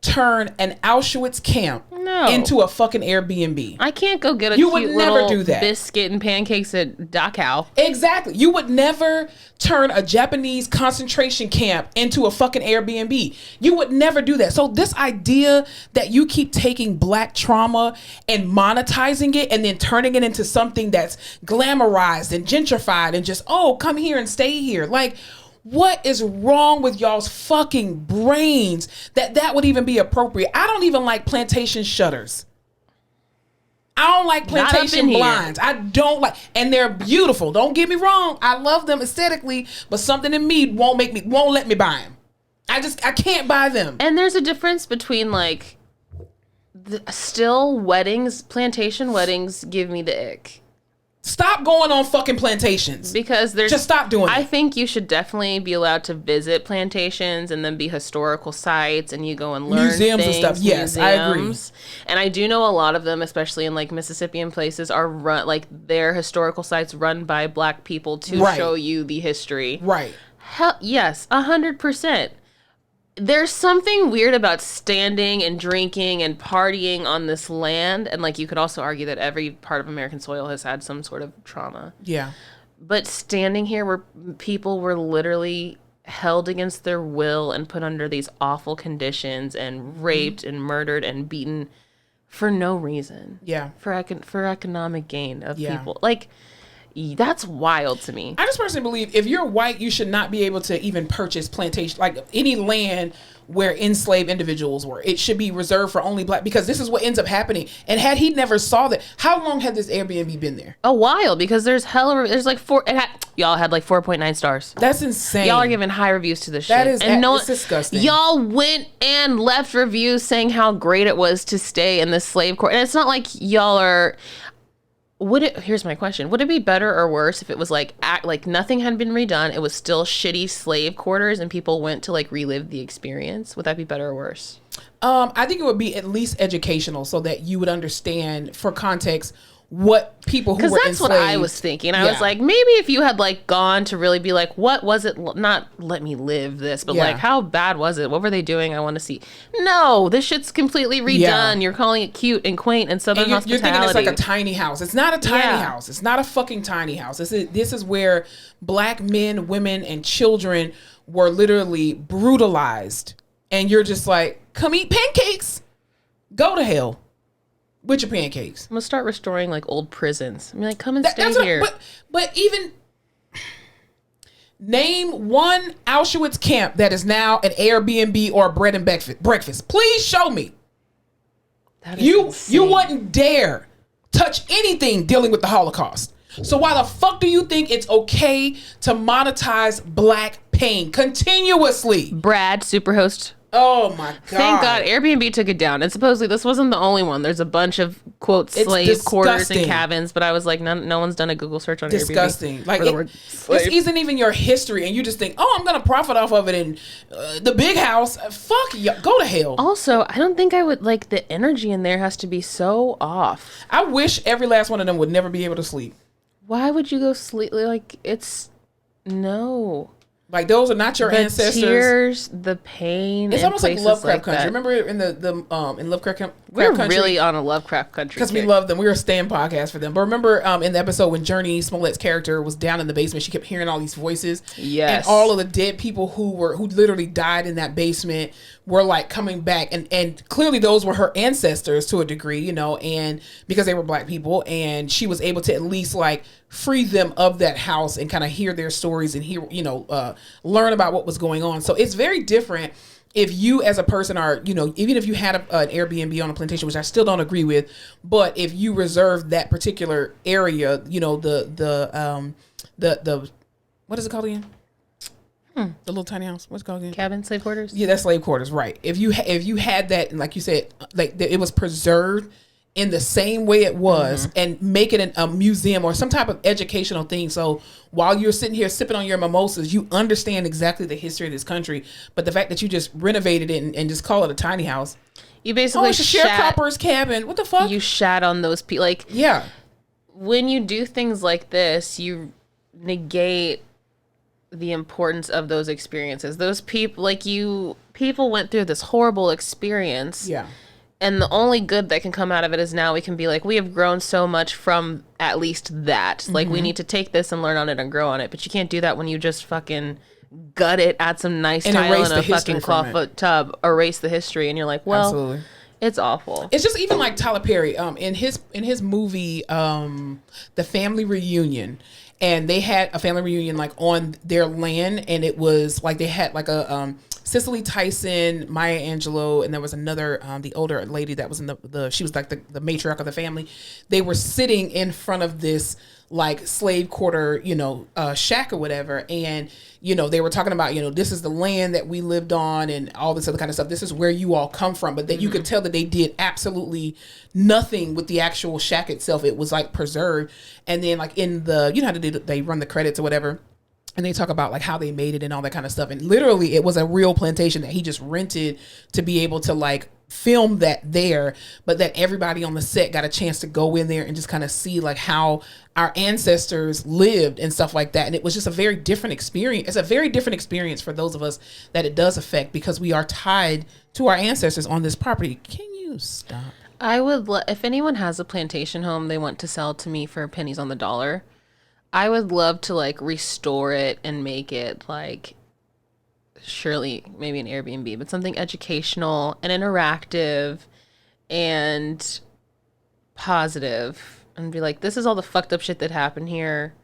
turn an Auschwitz camp into a fucking Airbnb. I can't go get a cute little biscuit and pancakes at Dachau. Exactly. You would never turn a Japanese concentration camp into a fucking Airbnb. You would never do that. So this idea that you keep taking black trauma and monetizing it and then turning it into something that's glamorized and gentrified and just, oh, come here and stay here. Like, what is wrong with y'all's fucking brains that would even be appropriate? I don't even like plantation shutters. I don't like plantation blinds. I don't like, and they're beautiful. Don't get me wrong. I love them aesthetically, but something in me won't let me buy them. I can't buy them. And there's a difference between like, still weddings, plantation weddings give me the ick. Stop going on fucking plantations. Because just stop doing it. I think you should definitely be allowed to visit plantations and then be historical sites, and you go and learn museums and stuff. Yes, I agree. And I do know a lot of them, especially in like Mississippian places, are run like their historical sites run by black people to show you the history. Right. Hell, yes, 100%. There's something weird about standing and drinking and partying on this land. And like, you could also argue that every part of American soil has had some sort of trauma. Yeah. But standing here where people were literally held against their will and put under these awful conditions and raped and murdered and beaten for no reason. Yeah. For economic gain of people. Like, That's wild to me. I just personally believe if you're white, you should not be able to even purchase plantation, like any land where enslaved individuals were. It should be reserved for only black, because this is what ends up happening. And had he never saw that, how long had this Airbnb been there? A while, because there's like y'all had like 4.9 stars. That's insane. Y'all are giving high reviews to this shit. That is it's disgusting. Y'all went and left reviews saying how great it was to stay in this slave court. And it's not like y'all are... Here's my question. Would it be better or worse if it was like nothing had been redone, it was still shitty slave quarters, and people went to like relive the experience? Would that be better or worse? I think it would be at least educational, so that you would understand, for context, what people who were enslaved. Because that's what I was thinking. I was like, maybe if you had like gone to really be like, what was it? Not let me live this, but like, how bad was it? What were they doing? I want to see. No, this shit's completely redone. Yeah. You're calling it cute and quaint and Southern hospitality. You're thinking it's like a tiny house. It's not a tiny house. It's not a fucking tiny house. This is where black men, women, and children were literally brutalized. And you're just like, come eat pancakes. Go to hell with your pancakes. I'm gonna start restoring like old prisons. I'm like, come and stay here. But even name one Auschwitz camp that is now an Airbnb or a bread and breakfast. Please show me. That is you wouldn't dare touch anything dealing with the Holocaust. So why the fuck do you think it's okay to monetize black pain continuously? Brad, Superhost. Oh my God. Thank God Airbnb took it down. And supposedly this wasn't the only one. There's a bunch of, quote, slave quarters and cabins. But I was like, no one's done a Google search on disgusting. Airbnb. Like, this isn't even your history. And you just think, oh, I'm going to profit off of it in the big house. Fuck you. Go to hell. Also, I don't think I would, like, the energy in there has to be so off. I wish every last one of them would never be able to sleep. Why would you go sleep? Like, no. Like, those are not your ancestors. The tears, the pain. It's almost like Lovecraft Country. That. Remember in in Lovecraft Country? We're really on a Lovecraft Country because we love them. We were a stand podcast for them. But remember in the episode when Journey Smollett's character was down in the basement, she kept hearing all these voices. Yes. And all of the dead people who literally died in that basement were like coming back, and clearly those were her ancestors to a degree, you know, and because they were black people, and she was able to at least like free them of that house and kind of hear their stories and hear, you know, learn about what was going on. So it's very different if you as a person are, you know, even if you had an Airbnb on a plantation, which I still don't agree with, but if you reserve that particular area, you know, the what is it called again? The little tiny house. What's it called again? Cabin, slave quarters. Yeah, that's slave quarters, right? If you had that, and like you said, like it was preserved in the same way it was, and make it a museum or some type of educational thing. So while you're sitting here sipping on your mimosas, you understand exactly the history of this country. But the fact that you just renovated it and just call it a tiny house, you basically it's a sharecropper's cabin. What the fuck? You shat on those people. Like, yeah, when you do things like this, you negate the importance of those experiences. Those people, people went through this horrible experience. Yeah. And the only good that can come out of it is now we can be like, we have grown so much from at least that. Like, we need to take this and learn on it and grow on it. But you can't do that when you just fucking gut it, add some nice and tile in a history fucking clawfoot tub, erase the history, and you're like, well, absolutely. It's awful. It's just even like Tyler Perry, in his movie, The Family Reunion. And they had a family reunion like on their land, and it was like they had like a Cicely Tyson, Maya Angelou, and there was another the older lady that was in the she was like the matriarch of the family. They were sitting in front of this like slave quarter, you know, shack or whatever, and you know they were talking about, you know, this is the land that we lived on and all this other kind of stuff. This is where you all come from, but that you could tell that they did absolutely nothing with the actual shack itself. It was like preserved, and then like in the, you know how they run the credits or whatever. And they talk about like how they made it and all that kind of stuff. And literally it was a real plantation that he just rented to be able to like film that there, but that everybody on the set got a chance to go in there and just kind of see like how our ancestors lived and stuff like that. And it was just a very different experience. It's a very different experience for those of us that it does affect, because we are tied to our ancestors on this property. Can you stop? I would, if anyone has a plantation home they want to sell to me for pennies on the dollar, I would love to like restore it and make it like, surely maybe an Airbnb, but something educational and interactive and positive, and be like, this is all the fucked up shit that happened here.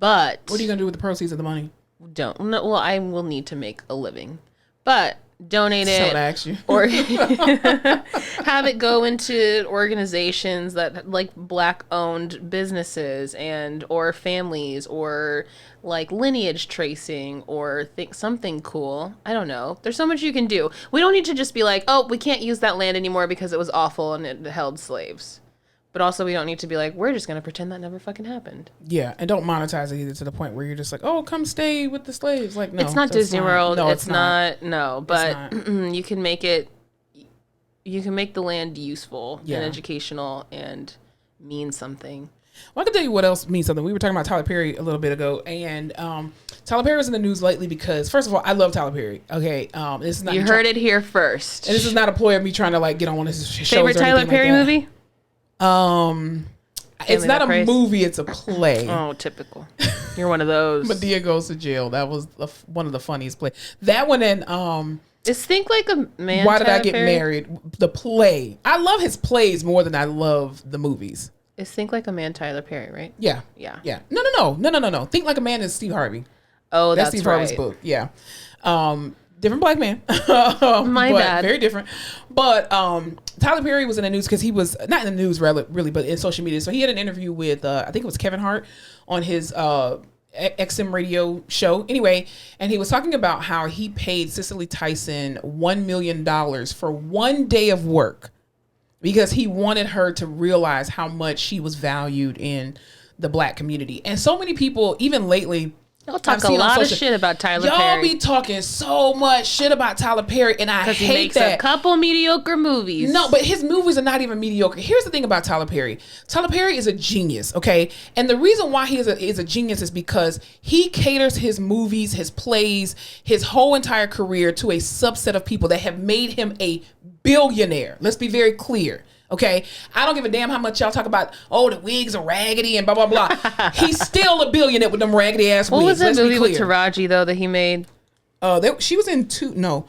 But What are you gonna do with the proceeds of the money? don't. No, well, I will need to make a living, but donate So it I ask you. or have it go into organizations that like Black-owned businesses and or families or like lineage tracing or think something cool. I don't know. There's so much you can do. We don't need to just be like, oh, we can't use that land anymore because it was awful and it held slaves. But also we don't need to be like, we're just going to pretend that never fucking happened. Yeah, and don't monetize it either to the point where you're just like, oh, come stay with the slaves. Like, no. It's not Disney World. No, it's not. No, but not. you can make it, you can make the land useful Yeah. and educational and mean something. Well, I can tell you what else means something. We were talking about Tyler Perry a little bit ago, and Tyler Perry was in the news lately because, first of all, I love Tyler Perry. Okay, this is not You heard it here first. and this is not a ploy of me trying to like get on one of his shows. Favorite or Tyler anything Perry like that. movie? It's not a Praise? movie; it's a play. Oh, typical. You're one of those. Medea Goes to Jail. That was one of the funniest plays. That one and Is Think Like a Man? Why Did I Tyler Get Perry? Married? The play. I love his plays more than I love the movies. Is Think Like a Man Tyler Perry, right? Yeah. Yeah. Yeah. No. Think Like a Man is Steve Harvey. Oh, That's that's Steve right. Harvey's book. Yeah. Different black man. My but bad. Very different. But Tyler Perry was in the news because he was not in the news really, but in social media. So he had an interview with I think it was Kevin Hart on his XM radio show. Anyway, and he was talking about how he paid Cicely Tyson $1 million for one day of work because he wanted her to realize how much she was valued in the black community. And so many people, even lately, Y'all talk a lot of shit about Tyler Y'all Perry. be talking so much shit about Tyler Perry, and I hate Because he makes that. a couple mediocre movies. No, but his movies are not even mediocre. Here's the thing about Tyler Perry. Tyler Perry is a genius, okay? And the reason why he is a genius is because he caters his movies, his plays, his whole entire career to a subset of people that have made him a billionaire. Let's be very clear. Okay, I don't give a damn how much y'all talk about, oh, the wigs are raggedy and blah, blah, blah. He's still a billionaire with them raggedy ass wigs. What was that Let's be movie with clear. Taraji, though, that he made? She was in two. No,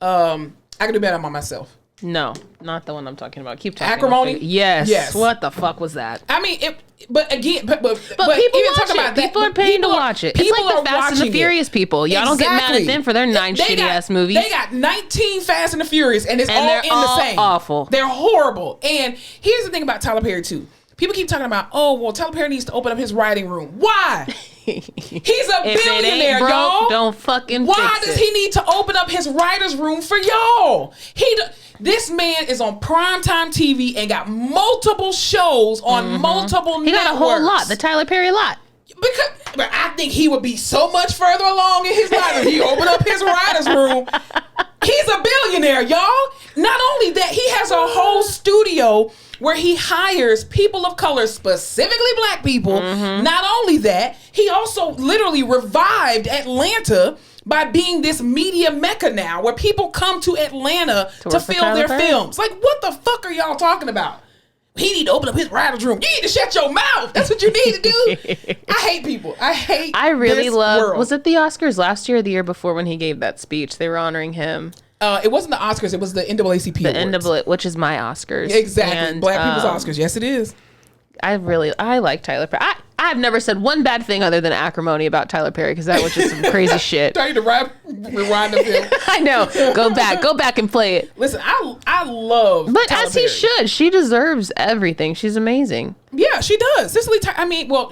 I can do better by myself. No, not the one I'm talking about. Keep talking. Acrimony? Yes. Yes. What the fuck was that? I mean, but again, but But people even watch talking it. about that, People are paying to watch it. It's people like the are Fast and the watching Furious it. people. Y'all don't get mad at them for their 9 shitty ass movies. They got 19 Fast and the Furious, and it's And all they're in all the same. awful. They're horrible. And here's the thing about Tyler Perry too. People keep talking about, oh, well, Tyler Perry needs to open up his writing room. Why? He's a If it billionaire, ain't broke, y'all. don't fucking Why fix does it. he need to open up his writer's room for y'all? This man is on primetime TV and got multiple shows on multiple He networks. got a whole lot. The Tyler Perry lot. But I think he would be so much further along in his life if he opened up his writer's room. He's a billionaire, y'all. Not only that, he has a whole studio where he hires people of color, specifically black people. Not only that, he also literally revived Atlanta by being this media mecca now where people come to Atlanta to work for film their Tyler Perry? films. Like, what the fuck are y'all talking about? He need to open up his writer's room. You need to shut your mouth. That's what you need to do. I hate people. I really this love. world. Was it the Oscars last year or the year before when he gave that speech? They were honoring him. It wasn't the Oscars. It was the NAACP The Awards. NAA, which is my Oscars. Exactly. And, Black people's Oscars. Yes, it is. I like Tyler Perry. I've never said one bad thing other than acrimony about Tyler Perry because that was just some crazy shit. Tell you to rewind the film. I know. Go back and play it. Listen, I love But Tyler as he Perry. should, she deserves everything. She's amazing. Yeah, she does. Cicely,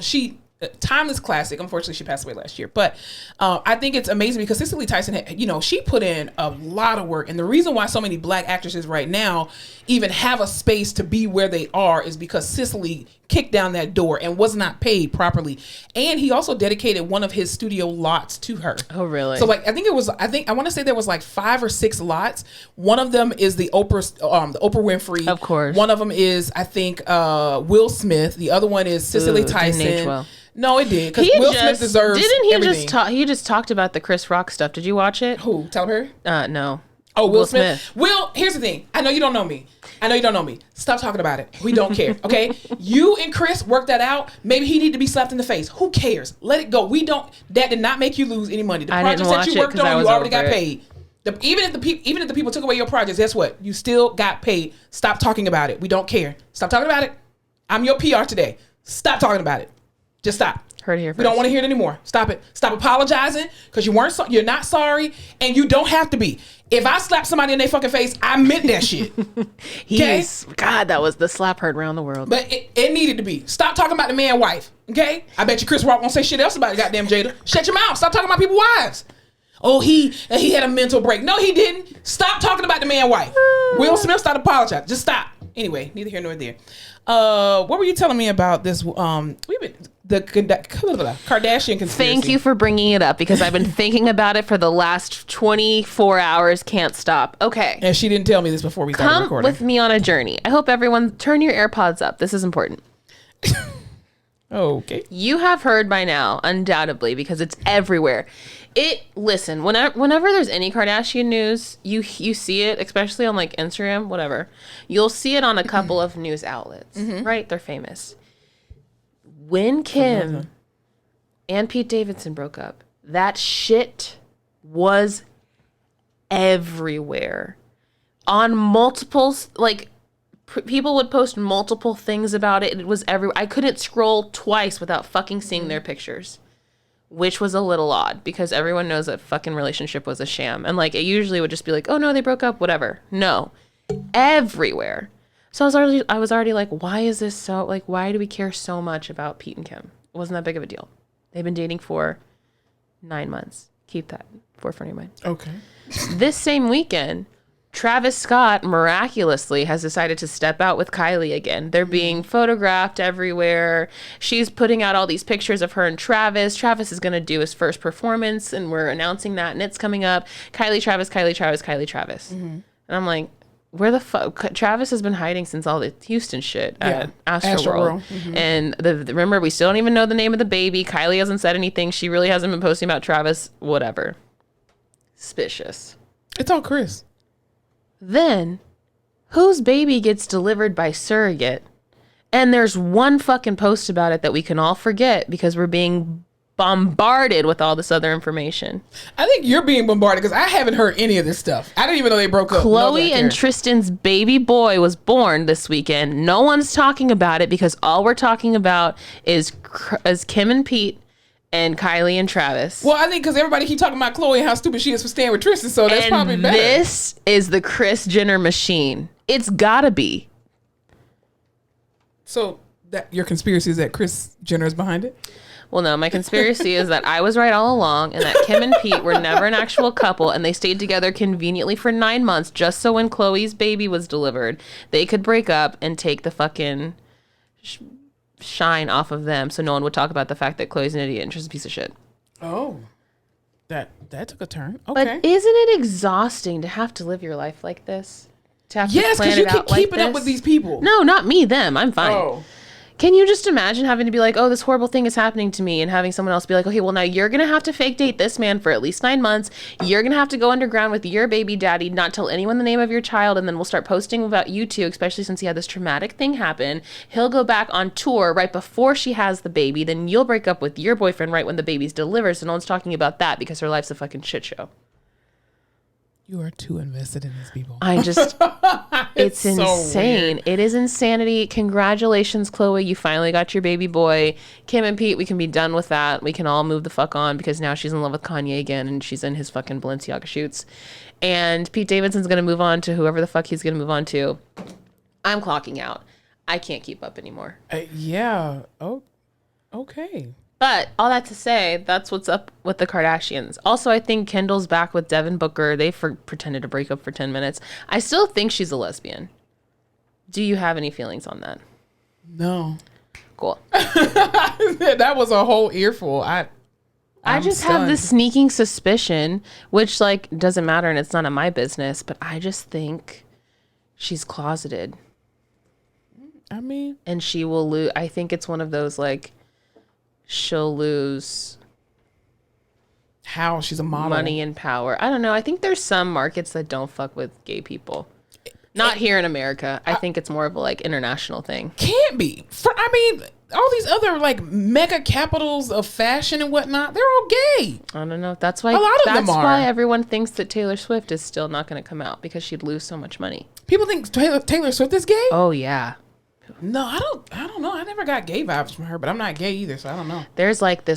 she timeless classic. Unfortunately, she passed away last year. But I think it's amazing because Cicely Tyson, she put in a lot of work. And the reason why so many black actresses right now even have a space to be where they are is because Cicely kicked down that door and was not paid properly. And he also dedicated one of his studio lots to her. Oh, really? So I want to say there was like 5 or 6 lots. One of them is the Oprah Winfrey. Of course. One of them is, I think, Will Smith. The other one is Cicely Tyson. Didn't age well. No, it did. Because Will Smith deserves everything. He just talked about the Chris Rock stuff. Did you watch it? Who? Tyler Perry? No. Oh, Will Smith. Will, here's the thing. I know you don't know me. Stop talking about it. We don't care, okay? You and Chris work that out. Maybe he need to be slapped in the face. Who cares? Let it go. That did not make you lose any money. The I didn't projects that watch you it worked 'cause I on, was you already over got it. paid. Even if the people took away your projects, guess what? You still got paid. Stop talking about it. We don't care. Stop talking about it. I'm your PR today. Stop talking about it. Just stop. Heard it here first. We don't want to hear it anymore. Stop it. Stop apologizing because you're not sorry, and you don't have to be. If I slap somebody in their fucking face, I meant that shit. Okay? God, that was the slap heard around the world. But it needed to be. Stop talking about the man wife. Okay? I bet you Chris Rock won't say shit else about goddamn Jada. Shut your mouth. Stop talking about people's wives. Oh, he had a mental break. No, he didn't. Stop talking about the man wife. Will Smith, stop apologizing. Just stop. Anyway, neither here nor there. What were you telling me about this? The Kardashian conspiracy. Thank you for bringing it up because I've been thinking about it for the last 24 hours. Can't stop. Okay. And she didn't tell me this before we started recording. Come with me on a journey. I hope everyone turn your AirPods up. This is important. Okay. You have heard by now, undoubtedly, because it's everywhere. Listen, whenever there's any Kardashian news, you see it, especially on like Instagram, whatever. You'll see it on a couple of news outlets, right? They're famous. When Kim and Pete Davidson broke up, that shit was everywhere. On multiples, like people would post multiple things about it. It was everywhere. I couldn't scroll twice without fucking seeing their pictures, which was a little odd because everyone knows that fucking relationship was a sham. And like, it usually would just be like, oh no, they broke up, whatever. No, everywhere. So I was already like, why is this so, like, why do we care so much about Pete and Kim? It wasn't that big of a deal. They've been dating for 9 months. Keep that forefront of your mind. Okay. This same weekend, Travis Scott miraculously has decided to step out with Kylie again. They're being photographed everywhere. She's putting out all these pictures of her and Travis. Travis is going to do his first performance, and we're announcing that, and it's coming up. Kylie, Travis, Kylie, Travis, Kylie, Travis. And I'm like, where the fuck? Travis has been hiding since all the Houston shit at Astroworld. And remember, we still don't even know the name of the baby. Kylie hasn't said anything. She really hasn't been posting about Travis. Whatever. Suspicious. It's all Chris. Then, whose baby gets delivered by surrogate? And there's one fucking post about it that we can all forget because we're being bombarded with all this other information. I think you're being bombarded because I haven't heard any of this stuff. I didn't even know they broke up. Khloe and Tristan's baby boy was born this weekend. No one's talking about it because all we're talking about is Kim and Pete and Kylie and Travis. Well, I think because everybody keep talking about Khloe and how stupid she is for staying with Tristan, so that's probably better. This is the Kris Jenner machine. It's gotta be. So that your conspiracy is that Kris Jenner is behind it? Well, no, my conspiracy is that I was right all along and that Kim and Pete were never an actual couple and they stayed together conveniently for 9 months just so when Khloe's baby was delivered, they could break up and take the fucking shine off of them so no one would talk about the fact that Khloe's an idiot and she's a piece of shit. Oh, that took a turn. Okay. But isn't it exhausting to have to live your life like this? To have yes, because you keep keeping up with these people. No, not me, them. I'm fine. Oh. Can you just imagine having to be like, oh, this horrible thing is happening to me, and having someone else be like, okay, well, now you're going to have to fake date this man for at least 9 months. You're going to have to go underground with your baby daddy, not tell anyone the name of your child, and then we'll start posting about you two, especially since he had this traumatic thing happen. He'll go back on tour right before she has the baby. Then you'll break up with your boyfriend right when the baby's delivered, so no one's talking about that because her life's a fucking shit show. You are too invested in these people. I just, it's so insane. Weird. It is insanity. Congratulations, Khloe. You finally got your baby boy. Kim and Pete, we can be done with that. We can all move the fuck on because now she's in love with Kanye again and she's in his fucking Balenciaga shoots. And Pete Davidson's going to move on to whoever the fuck he's going to move on to. I'm clocking out. I can't keep up anymore. Yeah. Oh, okay. But all that to say, that's what's up with the Kardashians. Also, I think Kendall's back with Devin Booker. They pretended to break up for 10 minutes. I still think she's a lesbian. Do you have any feelings on that? No. Cool. That was a whole earful. I just have this sneaking suspicion, which like doesn't matter and it's none of my business, but I just think she's closeted. I mean. And she will lose. I think it's one of those like, she'll lose how she's a model, money and power. I don't know. I think there's some markets that don't fuck with gay people. Not here in America. I think it's more of a like international thing. Can't be. I mean, all these other like mega capitals of fashion and whatnot, they're all gay. I don't know. That's why a lot of them are. That's why everyone thinks that Taylor Swift is still not going to come out because she'd lose so much money. People think Taylor Swift is gay? Oh yeah. No, I don't know. I never got gay vibes from her, but I'm not gay either, so I don't know. There's like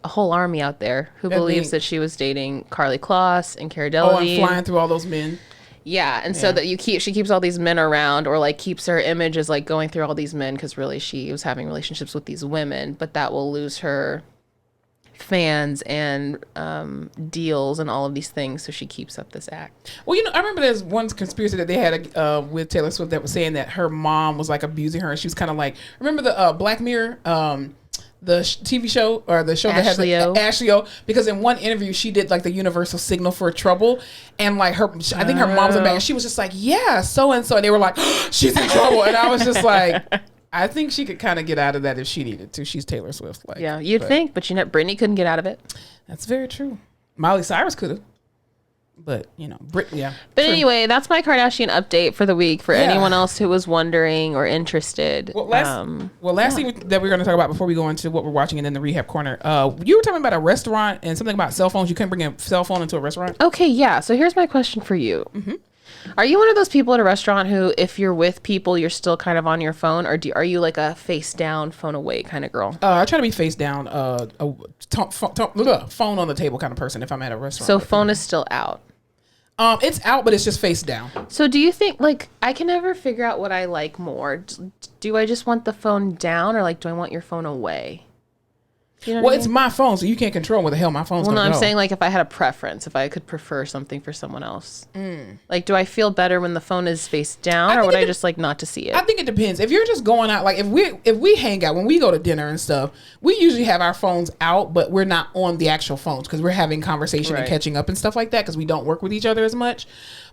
a whole army out there who believes that she was dating Carly Kloss and Cara Delevingne. And flying through all those men. Yeah, and so that she keeps all these men around, or like keeps her image as like going through all these men, because really she was having relationships with these women, but that will lose her fans and deals and all of these things, so she keeps up this act. Well, I remember there's one conspiracy that they had with Taylor Swift that was saying that her mom was like abusing her, and she was kind of like, remember the Black Mirror the TV show, or the show that has Ashley O, because in one interview she did like the universal signal for trouble, and like I think her mom was in back, and she was just like, yeah, so and they were like, oh, she's in trouble, and I was just like, I think she could kind of get out of that if she needed to. She's Taylor Swift, like, yeah, you'd think, but Britney couldn't get out of it. That's very true. Miley Cyrus could have. But, Brit, yeah. But true. Anyway, that's my Kardashian update for the week for anyone else who was wondering or interested. Well, last thing that we're going to talk about before we go into what we're watching and then the Rehab Corner. You were talking about a restaurant and something about cell phones. You couldn't bring a cell phone into a restaurant? Okay, yeah. So here's my question for you. Mm-hmm. Are you one of those people at a restaurant who, if you're with people, you're still kind of on your phone? Or are you like a face down, phone away kind of girl? I try to be face down, phone on the table kind of person if I'm at a restaurant. So phone is still out? It's out, but it's just face down. So do you think, like, I can never figure out what I like more. Do I just want the phone down, or like, do I want your phone away? You know it's my phone, so you can't control where the hell my phone's going to go. I'm saying, like, if I had a preference, if I could prefer something for someone else. Like, do I feel better when the phone is face down, or would I just like not to see it? I think it depends. If you're just going out, like if we hang out, when we go to dinner and stuff, we usually have our phones out, but we're not on the actual phones because we're having conversation and catching up and stuff like that because we don't work with each other as much.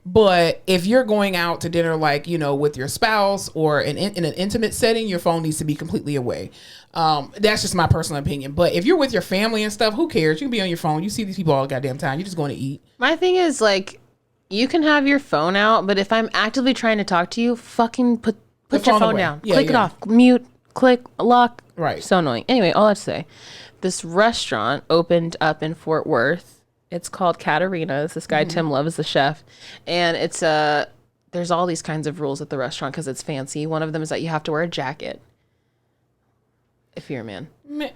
But if you're going out to dinner, like, with your spouse or in an intimate setting, your phone needs to be completely away. That's just my personal opinion. But if you're with your family and stuff, who cares? You can be on your phone. You see these people all the goddamn time. You're just going to eat. My thing is, like, you can have your phone out, but if I'm actively trying to talk to you, fucking put your phone down. Yeah, click it off. Mute, click, lock. Right. So annoying. Anyway, all I have to say, this restaurant opened up in Fort Worth. It's called Katarina's. This guy, Tim Love, is the chef. And it's there's all these kinds of rules at the restaurant because it's fancy. One of them is that you have to wear a jacket if you're a man. Okay.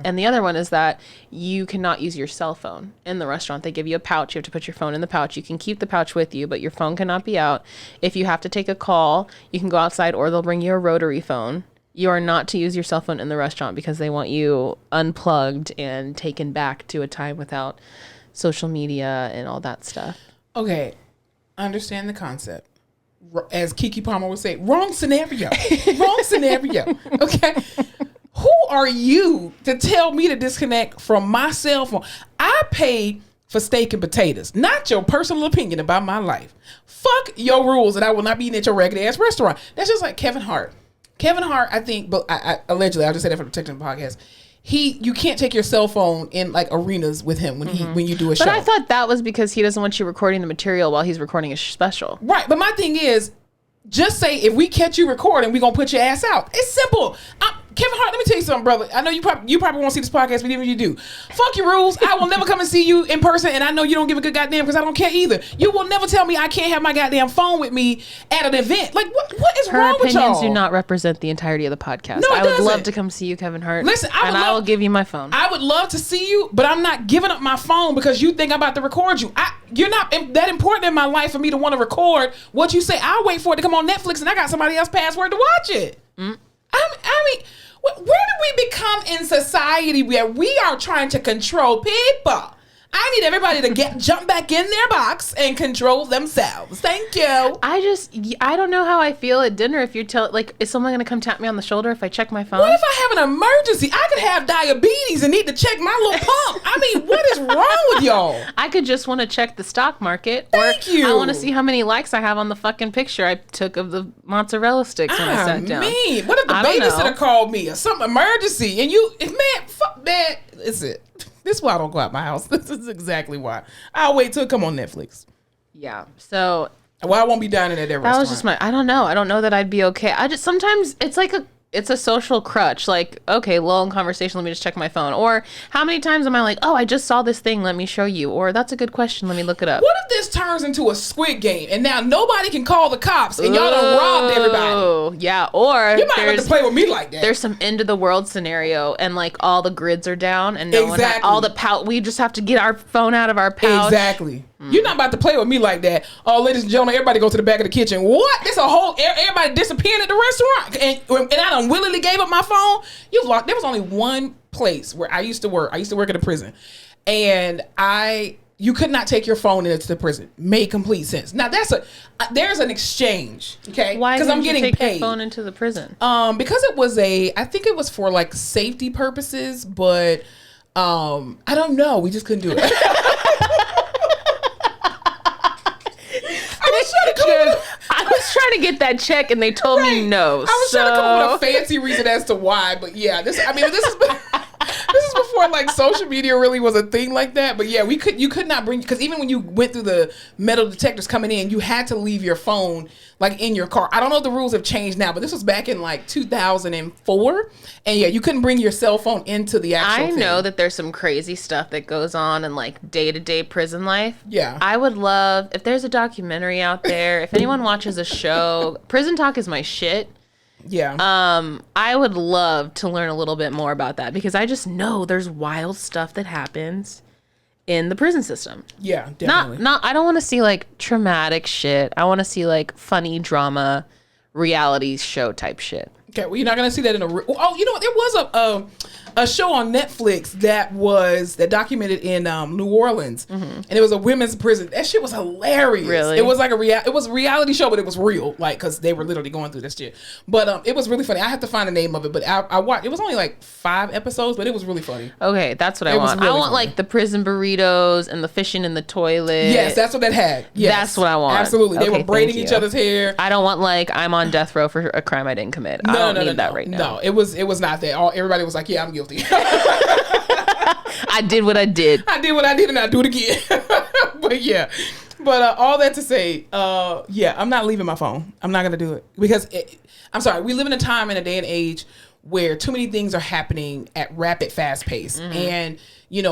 And the other one is that you cannot use your cell phone in the restaurant. They give you a pouch. You have to put your phone in the pouch. You can keep the pouch with you, but your phone cannot be out. If you have to take a call, you can go outside, or they'll bring you a rotary phone. You are not to use your cell phone in the restaurant because they want you unplugged and taken back to a time without social media and all that stuff. Okay. I understand the concept. As Keke Palmer would say, wrong scenario. Wrong scenario. Okay. Who are you to tell me to disconnect from my cell phone? I paid for steak and potatoes, not your personal opinion about my life. Fuck your rules, and I will not be eating at your ragged ass restaurant. That's just like Kevin Hart. Kevin Hart, I think, but I allegedly, I'll just say that for the protection of the podcast. You can't take your cell phone in like arenas with him when you do a show. But I thought that was because he doesn't want you recording the material while he's recording a special. Right, but my thing is, just say if we catch you recording, we're gonna put your ass out. It's simple. Kevin Hart, let me tell you something, brother. I know you probably won't see this podcast, but even if you do, fuck your rules. I will never come and see you in person, and I know you don't give a good goddamn because I don't care either. You will never tell me I can't have my goddamn phone with me at an event. Like, what is wrong with y'all? Her opinions do not represent the entirety of the podcast. No, I would love to come see you, Kevin Hart. Listen, I will give you my phone. I would love to see you, but I'm not giving up my phone because you think I'm about to record you. You're not that important in my life for me to want to record what you say. I'll wait for it to come on Netflix, and I got somebody else's password to watch it. I mean, where do we become in society where we are trying to control people? I need everybody to jump back in their box and control themselves. Thank you. I don't know how I feel at dinner if you're is someone going to come tap me on the shoulder if I check my phone? What if I have an emergency? I could have diabetes and need to check my little pump. I mean, what is wrong with y'all? I could just want to check the stock market. Thank you. I want to see how many likes I have on the fucking picture I took of the mozzarella sticks when I sat down. What if the babysitter called me or some emergency and fuck that. It's it. This is why I don't go out my house. This is exactly why. I'll wait till it come on Netflix. Yeah. So. Well, I won't be dining at that restaurant. That was just I don't know. I don't know that I'd be okay. Sometimes it's like it's a social crutch. Like, okay, long conversation, let me just check my phone. Or how many times am I like, oh, I just saw this thing, let me show you. Or that's a good question, let me look it up. What if this turns into a Squid Game and now nobody can call the cops and y'all done robbed everybody? Oh, yeah. Or You might have to play with me like that. There's some end of the world scenario and like all the grids are down and no one all the we just have to get our phone out of our pouch. Exactly. You're not about to play with me like that. Oh, ladies and gentlemen, everybody go to the back of the kitchen. What? It's a whole everybody disappeared at the restaurant, and I done willingly gave up my phone. You locked. There was only one place where I used to work. I used to work at a prison, and you could not take your phone into the prison. Made complete sense. Now there's an exchange, okay? Why? Because I'm getting take paid. Your phone into the prison. Because it was I think it was for like safety purposes, but I don't know. We just couldn't do it. I was trying to get that check and they told me no. I was trying to come up with a fancy reason as to why, but yeah, this is before like social media really was a thing like that. But yeah, you could not bring, because even when you went through the metal detectors coming in, you had to leave your phone like in your car. I don't know if the rules have changed now, but this was back in like 2004, and yeah, you couldn't bring your cell phone into the actual thing. know that there's some crazy stuff that goes on in like day-to-day prison life. Yeah. I would love, if there's a documentary out there, if anyone watches a show, Prison Talk is my shit. Yeah. I would love to learn a little bit more about that because I just know there's wild stuff that happens in the prison system. Yeah, definitely. I don't want to see like traumatic shit. I want to see like funny drama, reality show type shit. Okay, well, you're not gonna see that in a. Oh, you know what? There was a show on Netflix that documented in New Orleans, and it was a women's prison. That shit was hilarious. Really? It was like it was a reality show, but it was real, like because they were literally going through this shit. But it was really funny. I have to find the name of it, but I watched. It was only like 5 episodes, but it was really funny. Okay, that's what I want. Really I want funny. like the prison burritos and the fishing in the toilet. Yes, that's what that had. Yes. That's what I want. Absolutely, they Okay, were braiding thank each you. other's hair. I don't want like I'm on death row for a crime I didn't commit. I don't need that right now. No, it was not that. Everybody was like, "Yeah, I'm guilty." I did what I did. I did what I did, and I do it again. But yeah, all that to say, yeah, I'm not leaving my phone. I'm not gonna do it because I'm sorry. We live in a time and a day and age where too many things are happening at rapid, fast pace, and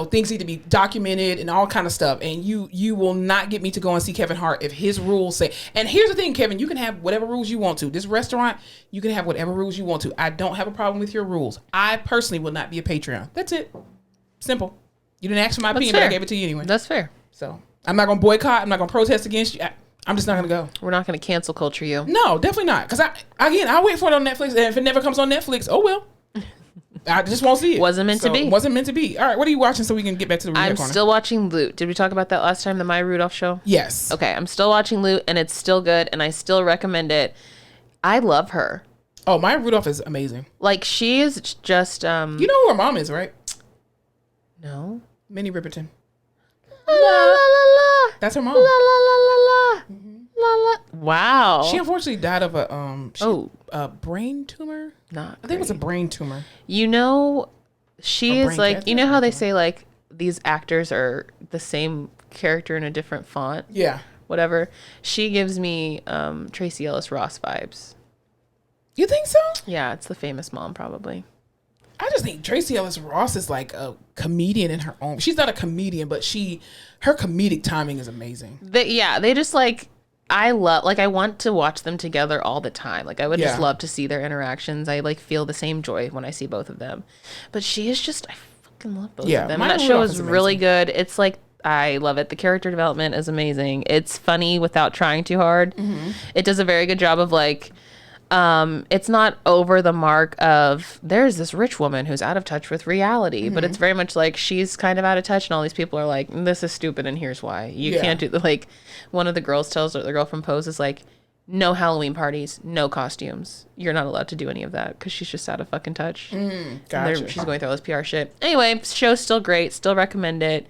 things need to be documented and all kind of stuff. And you will not get me to go and see Kevin Hart if his rules say. And here's the thing, Kevin, you can have whatever rules you want to. This restaurant, you can have whatever rules you want to. I don't have a problem with your rules. I personally will not be a Patreon. That's it. Simple. You didn't ask for my opinion, but I gave it to you anyway. That's fair. So I'm not gonna boycott. I'm not gonna protest against you. I'm just not gonna go. We're not going to cancel culture you. No, definitely not. Because I'll wait for it on Netflix, and if it never comes on Netflix, oh well. I just won't see it. Wasn't meant to be. Wasn't meant to be. All right, what are you watching so we can get back to the Rehab Corner? I'm still watching Loot. Did we talk about that last time, the Maya Rudolph show? Yes. Okay, I'm still watching Loot, and it's still good, and I still recommend it. I love her. Oh, Maya Rudolph is amazing. Like, she is just... You know who her mom is, right? No. Minnie Riperton. La, la, la, la. That's her mom. La, la, la, la, la. La, la. Wow. She unfortunately died of a brain tumor. Not I think it was a brain tumor. She is like, you know how they say like these actors are the same character in a different font? Yeah. Whatever. She gives me Tracy Ellis Ross vibes. You think so? Yeah, it's the famous mom probably. I just think Tracy Ellis Ross is like a comedian in her own. She's not a comedian, but her comedic timing is amazing. They just like, I want to watch them together all the time. Like I would just love to see their interactions. I like feel the same joy when I see both of them. But she is just, I fucking love both of them. And that show is really good. It's like, I love it. The character development is amazing. It's funny without trying too hard. Mm-hmm. It does a very good job of like, it's not over the mark of there's this rich woman who's out of touch with reality, but it's very much like she's kind of out of touch and all these people are like, this is stupid and here's why. You can't do like one of the girls tells her, the girl from Pose is like, no Halloween parties, no costumes. You're not allowed to do any of that because she's just out of fucking touch. Gotcha. She's going through all this PR shit. Anyway, show's still great. Still recommend it.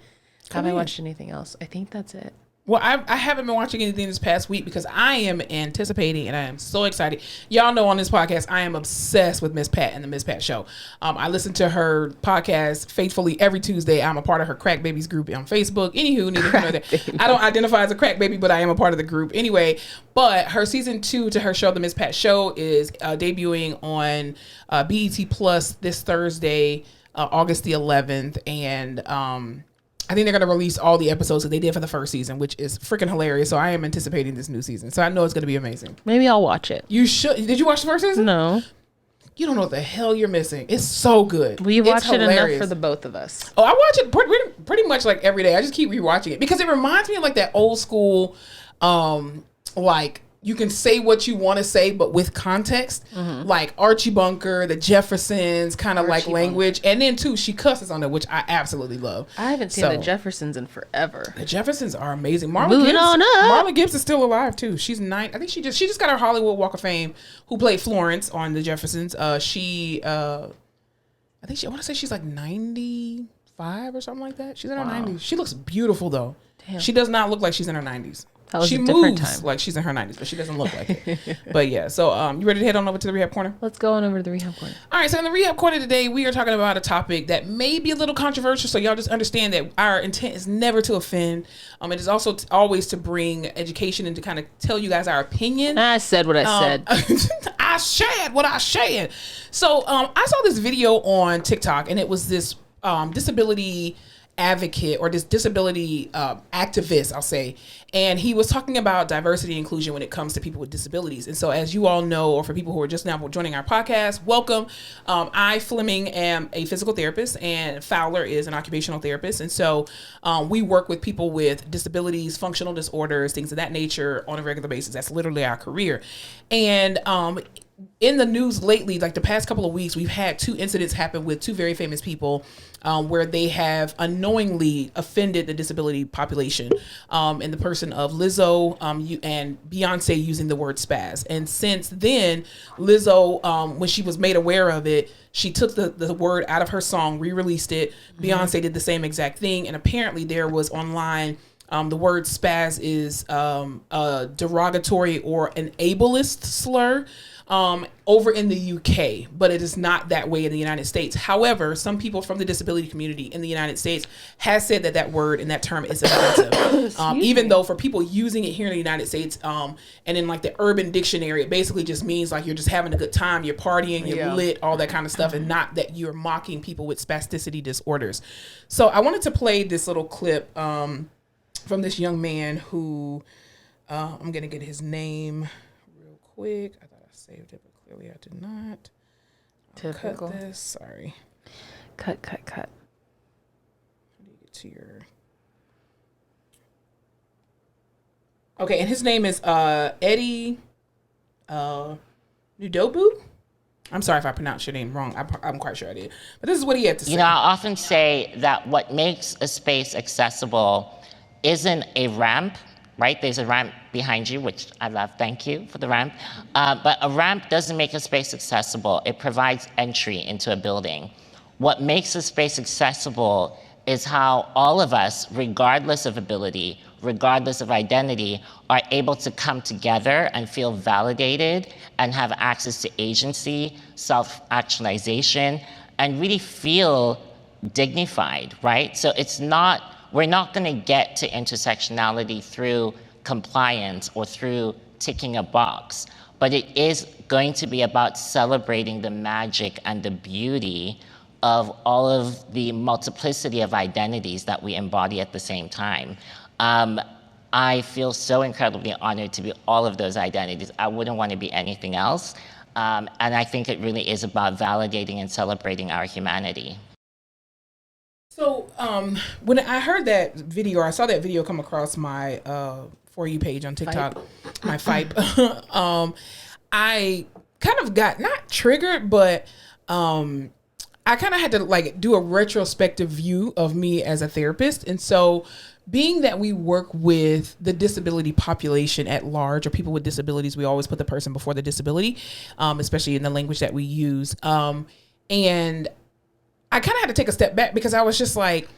Cool. Have I watched anything else? I think that's it. Well, I haven't been watching anything this past week because I am anticipating and I am so excited. Y'all know on this podcast, I am obsessed with Miss Pat and the Miss Pat Show. I listen to her podcast faithfully every Tuesday. I'm a part of her Crack Babies group on Facebook. Anywho, neither here nor there. I don't identify as a crack baby, but I am a part of the group anyway. But her season 2 to her show, The Miss Pat Show, is debuting on BET Plus this Thursday, August the 11th. And I think they're going to release all the episodes that they did for the first season, which is freaking hilarious. So I am anticipating this new season. So I know it's going to be amazing. Maybe I'll watch it. You should. Did you watch the first season? No. You don't know what the hell you're missing. It's so good. We watched it enough for the both of us. Oh, I watch it pretty much like every day. I just keep rewatching it because it reminds me of like that old school, like you can say what you want to say, but with context, like Archie Bunker, the Jeffersons, kind of like language. And then too, she cusses on it, which I absolutely love. I haven't seen the Jeffersons in forever. The Jeffersons are amazing. Moving on up. Marla Gibbs is still alive too. She's 9. I think she just got her Hollywood Walk of Fame. Who played Florence on the Jeffersons? I want to say she's like 95 or something like that. She's in her 90s. She looks beautiful though. Damn. She does not look like she's in her 90s. She moves like she's in her 90s, but she doesn't look like it. But yeah, so you ready to head on over to the Rehab Corner? Let's go on over to the Rehab Corner. All right, so in the Rehab Corner today, we are talking about a topic that may be a little controversial, so y'all just understand that our intent is never to offend. It is also always to bring education and to kind of tell you guys our opinion. I said what I said. I shared what I shared. So I saw this video on TikTok, and it was this disability advocate or this disability activist, I'll say, and he was talking about diversity and inclusion when it comes to people with disabilities. And so as you all know, or for people who are just now joining our podcast, welcome. I, Fleming, am a physical therapist and Fowler is an occupational therapist. And so we work with people with disabilities, functional disorders, things of that nature on a regular basis. That's literally our career. And in the news lately, like the past couple of weeks, we've had 2 incidents happen with 2 very famous people where they have unknowingly offended the disability population in the person of Lizzo and Beyonce using the word spaz. And since then, Lizzo, when she was made aware of it, she took the word out of her song, re-released it. Beyonce did the same exact thing. And apparently there was online the word spaz is a derogatory or an ableist slur over in the UK, but it is not that way in the United States. However, some people from the disability community in the United States has said that word and that term is offensive. Even though for people using it here in the United States, and in like the Urban Dictionary, it basically just means like you're just having a good time, you're partying, you're lit, all that kind of stuff, and not that you're mocking people with spasticity disorders. So I wanted to play this little clip from this young man who I'm gonna get his name real quick. I thought I saved it, but clearly I did not. Typical. Cut this. Sorry. Cut. How do you get to your? Okay, and his name is Eddie Nudobu. I'm sorry if I pronounced your name wrong. I'm quite sure I did. But this is what he had to say. You know, I often say that what makes a space accessible isn't a ramp, right? There's a ramp behind you, which I love. Thank you for the ramp. But a ramp doesn't make a space accessible. It provides entry into a building. What makes a space accessible is how all of us, regardless of ability, regardless of identity, are able to come together and feel validated and have access to agency, self-actualization, and really feel dignified, right? So we're not gonna get to intersectionality through compliance or through ticking a box, but it is going to be about celebrating the magic and the beauty of all of the multiplicity of identities that we embody at the same time. I feel so incredibly honored to be all of those identities. I wouldn't want to be anything else. And I think it really is about validating and celebrating our humanity. So when I heard that video, or I saw that video come across my For You page on TikTok, my Fipe, I kind of got not triggered, but I kind of had to like do a retrospective view of me as a therapist. And so being that we work with the disability population at large, or people with disabilities, we always put the person before the disability, especially in the language that we use. And I kind of had to take a step back because I was just like,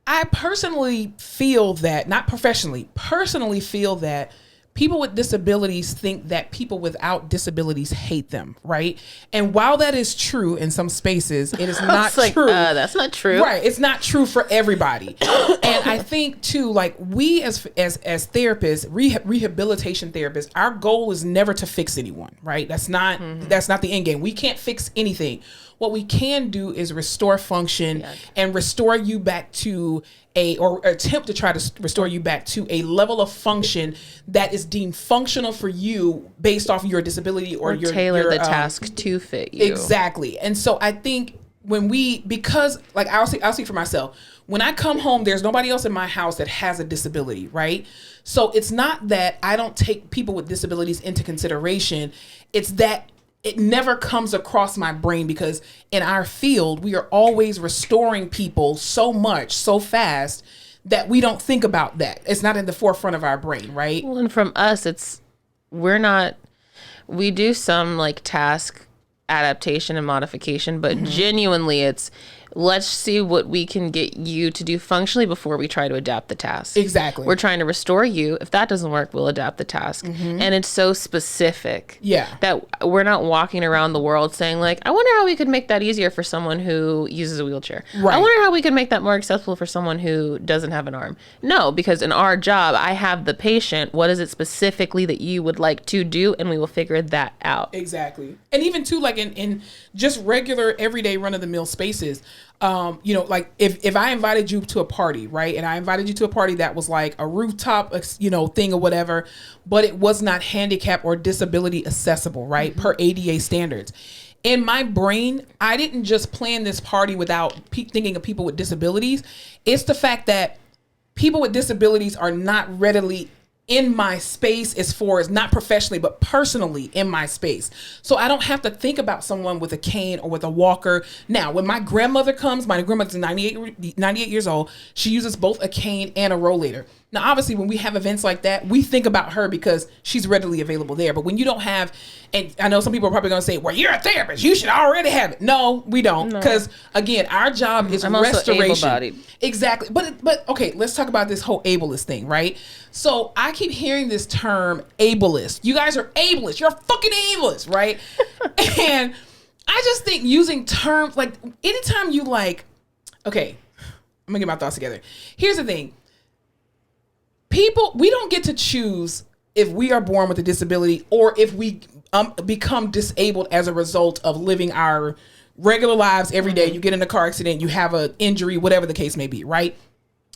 I personally feel that, not professionally, personally feel that people with disabilities think that people without disabilities hate them, right? And while that is true in some spaces, it is not true. That's not true. Right. It's not true for everybody. And I think too, like we as therapists, rehabilitation therapists, our goal is never to fix anyone, right? That's not the end game. We can't fix anything. What we can do is restore function and restore you back to or attempt to try to restore you back to a level of function that is deemed functional for you based off your disability or your tailor the task to fit you. Exactly. And so I think because like I'll speak for myself. When I come home, there's nobody else in my house that has a disability, right? So it's not that I don't take people with disabilities into consideration. It's that it never comes across my brain because in our field, we are always restoring people so much, so fast that we don't think about that. It's not in the forefront of our brain, right? Well, and from us, we do some like task adaptation and modification, but genuinely let's see what we can get you to do functionally before we try to adapt the task. Exactly. We're trying to restore you. If that doesn't work, we'll adapt the task. And it's so specific that we're not walking around the world saying like, I wonder how we could make that easier for someone who uses a wheelchair. Right. I wonder how we could make that more accessible for someone who doesn't have an arm. No, because in our job, I have the patient. What is it specifically that you would like to do? And we will figure that out. Exactly. And even too, like in just regular everyday run of the mill spaces, like if I invited you to a party, right? And I invited you to a party that was like a rooftop, thing or whatever, but it was not handicap or disability accessible, right? Per ADA standards. In my brain, I didn't just plan this party without thinking of people with disabilities. It's the fact that people with disabilities are not readily in my space as far as not professionally, but personally in my space. So I don't have to think about someone with a cane or with a walker. Now, when my grandmother comes, my grandmother's 98 years old. She uses both a cane and a rollator. Now, obviously, when we have events like that, we think about her because she's readily available there. But when you don't have, and I know some people are probably going to say, well, you're a therapist. You should already have it. No, we don't. Because, again, our job is restoration. Also able-bodied. Exactly. But okay, let's talk about this whole ableist thing, right? So I keep hearing this term ableist. You guys are ableist. You're fucking ableist, right? And I just think using terms, like anytime you like, okay, I'm going to get my thoughts together. Here's the thing. We don't get to choose if we are born with a disability or if we become disabled as a result of living our regular lives every day. You get in a car accident, you have an injury, whatever the case may be, right?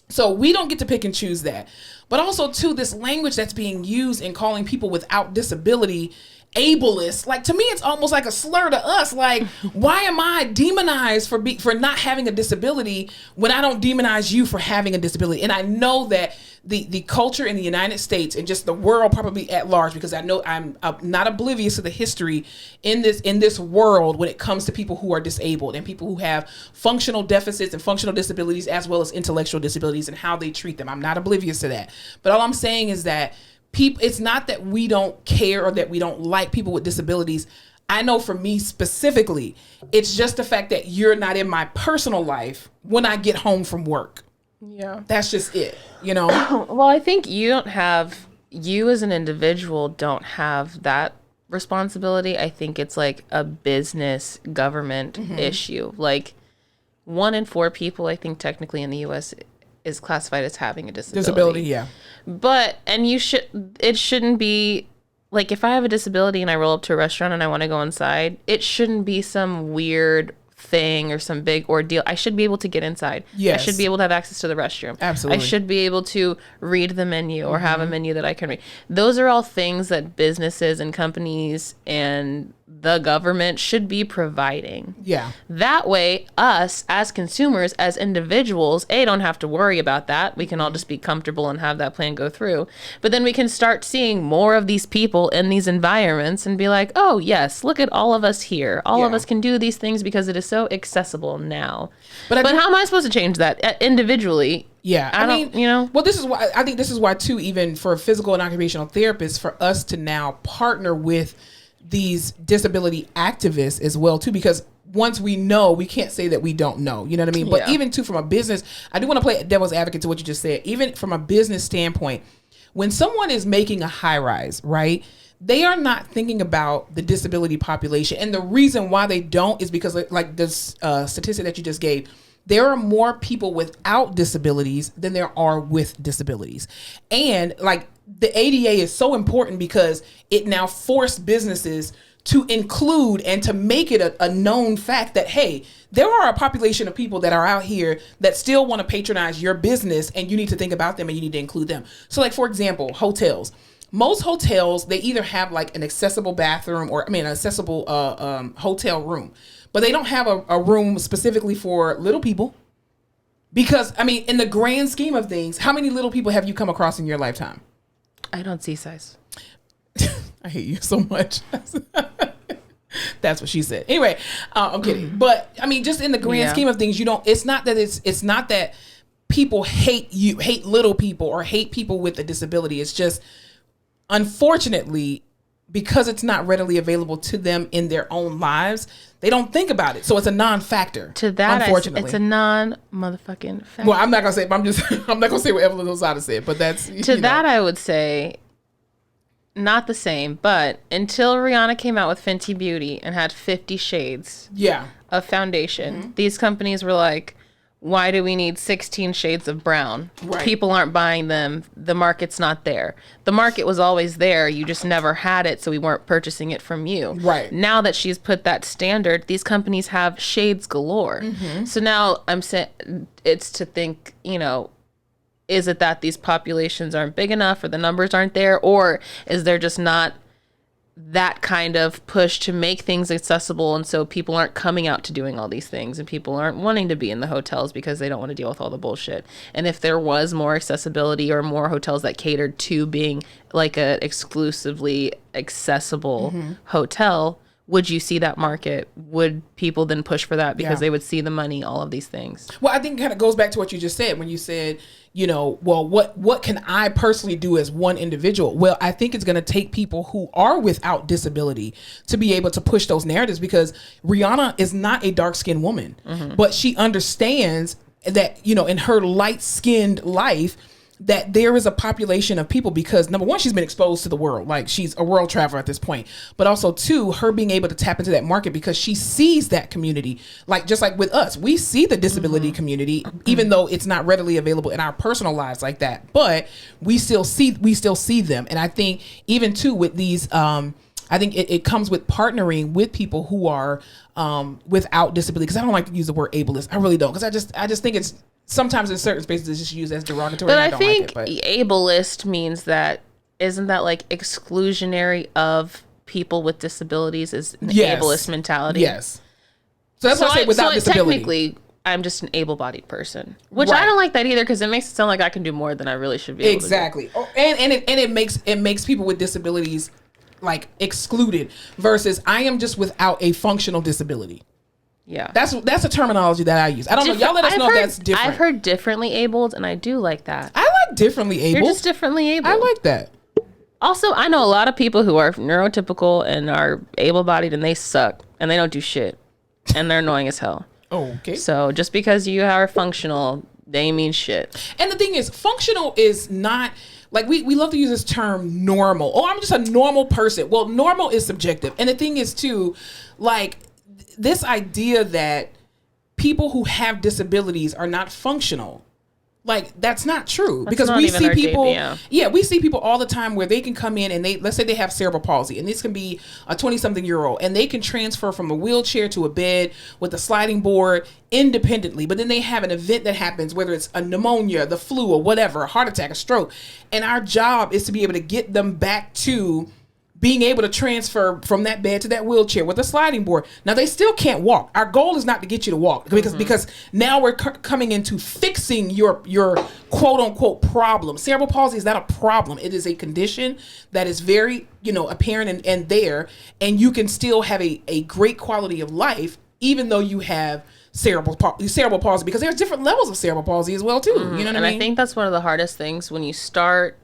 So we don't get to pick and choose that. But also, too, this language that's being used in calling people without disability ableist, like to me it's almost like a slur to us. Like, why am I demonized for not having a disability when I don't demonize you for having a disability? And I know that the culture in the United States and just the world probably at large, because I know I'm not oblivious to the history in this world when it comes to people who are disabled and people who have functional deficits and functional disabilities as well as intellectual disabilities and how they treat them. I'm not oblivious to that. But all I'm saying is that it's not that we don't care or that we don't like people with disabilities. I know for me specifically, it's just the fact that you're not in my personal life when I get home from work. Yeah. That's just it, Well, I think you as an individual don't have that responsibility. I think it's like a business government issue. Like 1 in 4 people, I think technically in the US is classified as having a disability. Yeah. But, and it shouldn't be, like if I have a disability and I roll up to a restaurant and I want to go inside, it shouldn't be some weird thing or some big ordeal. I should be able to get inside. Yes. I should be able to have access to the restroom. Absolutely. I should be able to read the menu or have a menu that I can read. Those are all things that businesses and companies and the government should be providing. Yeah. That way, us as consumers, as individuals, don't have to worry about that. We can all just be comfortable and have that plan go through. But then we can start seeing more of these people in these environments and be like, oh, yes, look at all of us here. All of us can do these things because it is so accessible now. But how am I supposed to change that individually? Yeah. I mean, Well, this is why I think this is why, too, even for physical and occupational therapists, for us to now partner with these disability activists as well, too, because once we know, we can't say that we don't know. You know what I mean? But Yeah. even too, from a business, I do want to play devil's advocate to what you just said. Even from a business standpoint, when someone is making a high rise, right? They are not thinking about the disability population. And the reason why they don't is because, like this statistic that you just gave, there are more people without disabilities than there are with disabilities. And like the ADA is so important because it now forced businesses to include and to make it a known fact that, hey, there are a population of people that are out here that still want to patronize your business, and you need to think about them and you need to include them. So like, for example, hotels. Most hotels, they either have like an accessible bathroom or, an accessible hotel room, but they don't have a room specifically for little people. Because, in the grand scheme of things, how many little people have you come across in your lifetime? I don't see size. I hate you so much. That's what she said. Anyway, I'm kidding. But just in the grand scheme of things, it's not that people hate little people or hate people with a disability. It's just, unfortunately, because it's not readily available to them in their own lives, they don't think about it. So it's a non-factor. To that, unfortunately, it's a non-motherfucking factor. Well, I'm not gonna say. I'm not gonna say what Evelyn Lozada said. But that's that. I would say not the same. But until Rihanna came out with Fenty Beauty and had 50 shades of foundation, these companies were like, why do we need 16 shades of brown? Right. People aren't buying them. The market's not there. The market was always there. You just never had it, so we weren't purchasing it from you. Right. Now that she's put that standard, these companies have shades galore. So now I'm saying it's to think, is it that these populations aren't big enough or the numbers aren't there? Or is there just not that kind of push to make things accessible, and so people aren't coming out to doing all these things, and people aren't wanting to be in the hotels because they don't want to deal with all the bullshit? And if there was more accessibility or more hotels that catered to being like a exclusively accessible hotel, would you see that market? Would people then push for that because they would see the money, all of these things? Well, I think it kind of goes back to what you just said when you said, well, what can I personally do as one individual? Well, I think it's going to take people who are without disability to be able to push those narratives, because Rihanna is not a dark-skinned woman, but she understands that, in her light-skinned life, that there is a population of people, because number one, she's been exposed to the world. Like, she's a world traveler at this point, but also two, her being able to tap into that market because she sees that community. Like, just like with us, we see the disability community, even though it's not readily available in our personal lives like that, but we still see them. And I think even too with these, I think it comes with partnering with people who are without disability, because I don't like to use the word ableist. I really don't, because I just think it's, sometimes in certain spaces it's just used as derogatory. But and I don't think like it, ableist means that, isn't that like exclusionary of people with disabilities is an ableist mentality? Yes. So that's why I say without disability. Technically, I'm just an able-bodied person, which Right. I don't like that either, because it makes it sound like I can do more than I really should be able Exactly. To do. And it makes people with disabilities like excluded, versus I am just without a functional disability. Yeah. That's a terminology that I use. I don't know. Y'all let us know if that's different. I've heard differently abled, and I do like that. I like differently able. You're just differently able. I like that. Also, I know a lot of people who are neurotypical and are able-bodied, and they suck, and they don't do shit, and they're annoying as hell. Okay. So just because you are functional, they mean shit. And the thing is, functional is not, like, we love to use this term normal. Oh, I'm just a normal person. Well, normal is subjective. And the thing is too, like, this idea that people who have disabilities are not functional, like, that's not true. That's because not we even see our people, JP, we see people all the time where they can come in and let's say they have cerebral palsy, and this can be a 20-something-year-old, and they can transfer from a wheelchair to a bed with a sliding board independently. But then they have an event that happens, whether it's a pneumonia, the flu, or whatever, a heart attack, a stroke, and our job is to be able to get them back to being able to transfer from that bed to that wheelchair with a sliding board. Now, they still can't walk. Our goal is not to get you to walk, because now we're coming into fixing your quote unquote problem. Cerebral palsy is not a problem. It is a condition that is very, apparent and there, and you can still have a great quality of life even though you have cerebral palsy, because there's different levels of cerebral palsy as well too. You know what I mean? And I think that's one of the hardest things when you start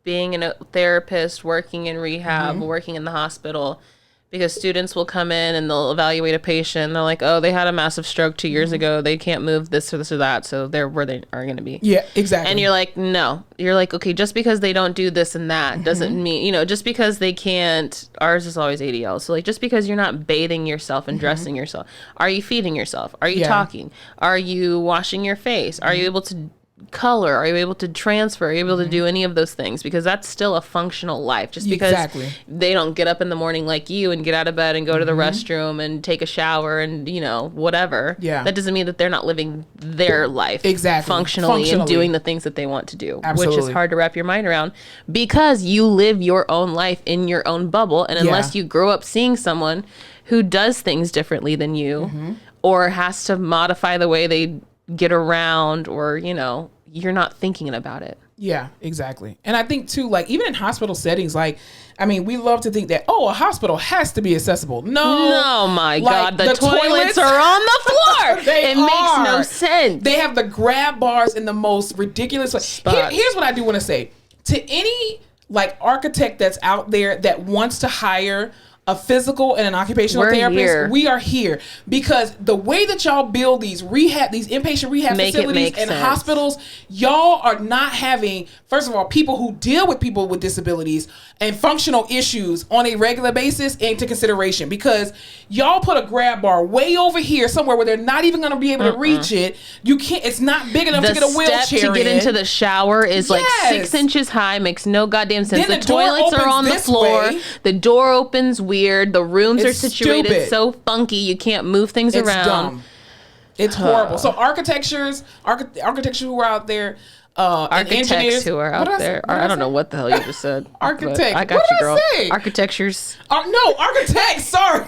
being a therapist, working in rehab, working in the hospital, Because students will come in and they'll evaluate a patient. They're like, oh, they had a massive stroke 2 years ago. They can't move this or this or that. So they're where they are going to be. Yeah, exactly. And you're like, no. You're like, okay, just because they don't do this and that doesn't mean, you know, just because they can't, ours is always ADL. So like, just because you're not bathing yourself and dressing yourself, are you feeding yourself? Are you talking? Are you washing your face? Are you able to color? Are you able to transfer? Are you able to do any of those things? Because that's still a functional life. Just because they don't get up in the morning like you and get out of bed and go to the restroom and take a shower and, you know, whatever. Yeah. That doesn't mean that they're not living their life functionally and doing the things that they want to do. Absolutely. Which is hard to wrap your mind around because you live your own life in your own bubble. And unless you grow up seeing someone who does things differently than you or has to modify the way they get around, or, you know, you're not thinking about it. Yeah, exactly. And I think too, like, even in hospital settings, like, I mean, we love to think that, oh, a hospital has to be accessible. No, my God, the toilets are on the floor. It makes no sense. They have the grab bars in the most ridiculous way. Here's what I do want to say to any like architect that's out there that wants to hire a physical and an occupational therapist, we are here because the way that y'all build these inpatient rehab facilities and hospitals, y'all are not having, first of all, people who deal with people with disabilities and functional issues on a regular basis into consideration, because y'all put a grab bar way over here somewhere where they're not even going to be able to reach it. You can't, it's not big enough to get a wheelchair to get into the shower is like 6 inches high, makes no goddamn sense. The toilets are on the floor. The door opens weird. The rooms are situated so funky you can't move things around. Dumb. It's horrible. So architects who are out there, architects who are out there. I don't know what the hell you just said. Architects. I got you, girl. Architectures. No, architects. Sorry.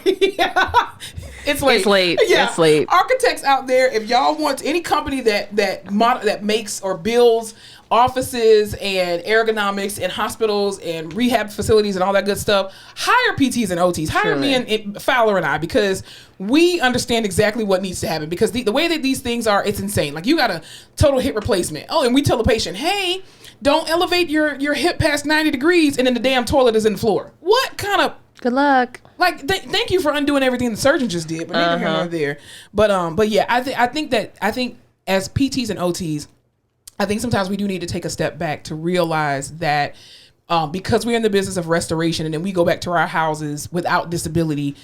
It's late. It's late. Yeah. It's late. Architects out there, if y'all want any company that makes or builds offices and ergonomics in hospitals and rehab facilities and all that good stuff, hire PTs and OTs. Hire me and Fowler and I, because we understand exactly what needs to happen, because the way that these things are, it's insane. Like, you got a total hip replacement. Oh, and we tell the patient, hey, don't elevate your hip past 90 degrees, and then the damn toilet is in the floor. What kind of... Good luck. Like, thank you for undoing everything the surgeon just did, but neither here nor there. But yeah, I think as PTs and OTs, I think sometimes we do need to take a step back to realize that because we're in the business of restoration and then we go back to our houses without disability,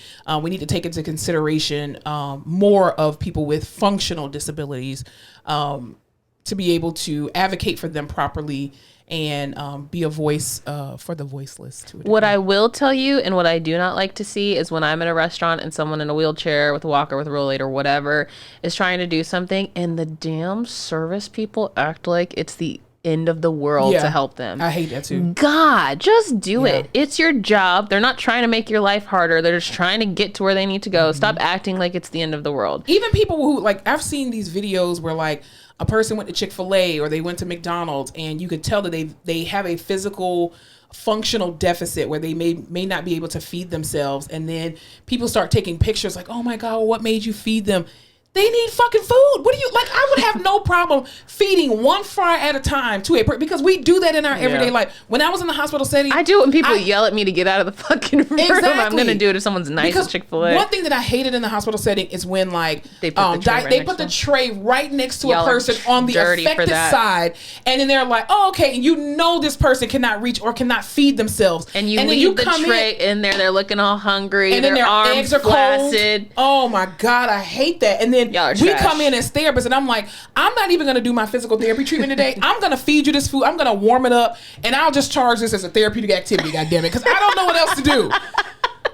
we need to take into consideration more of people with functional disabilities to be able to advocate for them properly and be a voice for the voiceless. What I will tell you, and what I do not like to see, is when I'm in a restaurant and someone in a wheelchair with a walker, with a rollator, whatever, is trying to do something, and the damn service people act like it's the end of the world to help them. I hate that too. God, just do it. It's your job. They're not trying to make your life harder. They're just trying to get to where they need to go. Stop acting like it's the end of the world. Even people who, like, I've seen these videos where, like, a person went to Chick-fil-A or they went to McDonald's, and you could tell that they have a physical functional deficit where they may not be able to feed themselves, and then people start taking pictures like, oh my God, what made you feed them? They need fucking food. What do you like? I would have no problem feeding one fry at a time to a person, because we do that in our everyday life. When I was in the hospital setting, I do it when people yell at me to get out of the fucking room. Exactly. I'm gonna do it if someone's nice at Chick-fil-A. One thing that I hated in the hospital setting is when, like, they put the tray right next to a person on the affected side, and then they're like, oh, okay, and you know this person cannot reach or cannot feed themselves, and you leave the tray in there, they're looking all hungry, and then their arms eggs are flaccid. Oh my God, I hate that. And then we come in as therapists, and I'm like, I'm not even going to do my physical therapy treatment today. I'm going to feed you this food. I'm going to warm it up, and I'll just charge this as a therapeutic activity, goddammit, because I don't know what else to do.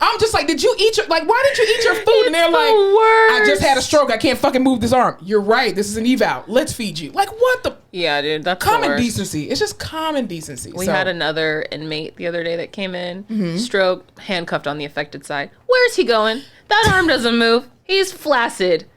I'm just like, did you eat your, like, why did you eat your food? And they're like, I just had a stroke. I can't fucking move this arm. You're right. This is an eval. Let's feed you. Like, what the? Yeah, dude, that's common decency. It's just common decency. We had another inmate the other day that came in, stroke, handcuffed on the affected side. Where's he going? That arm doesn't move. He's flaccid.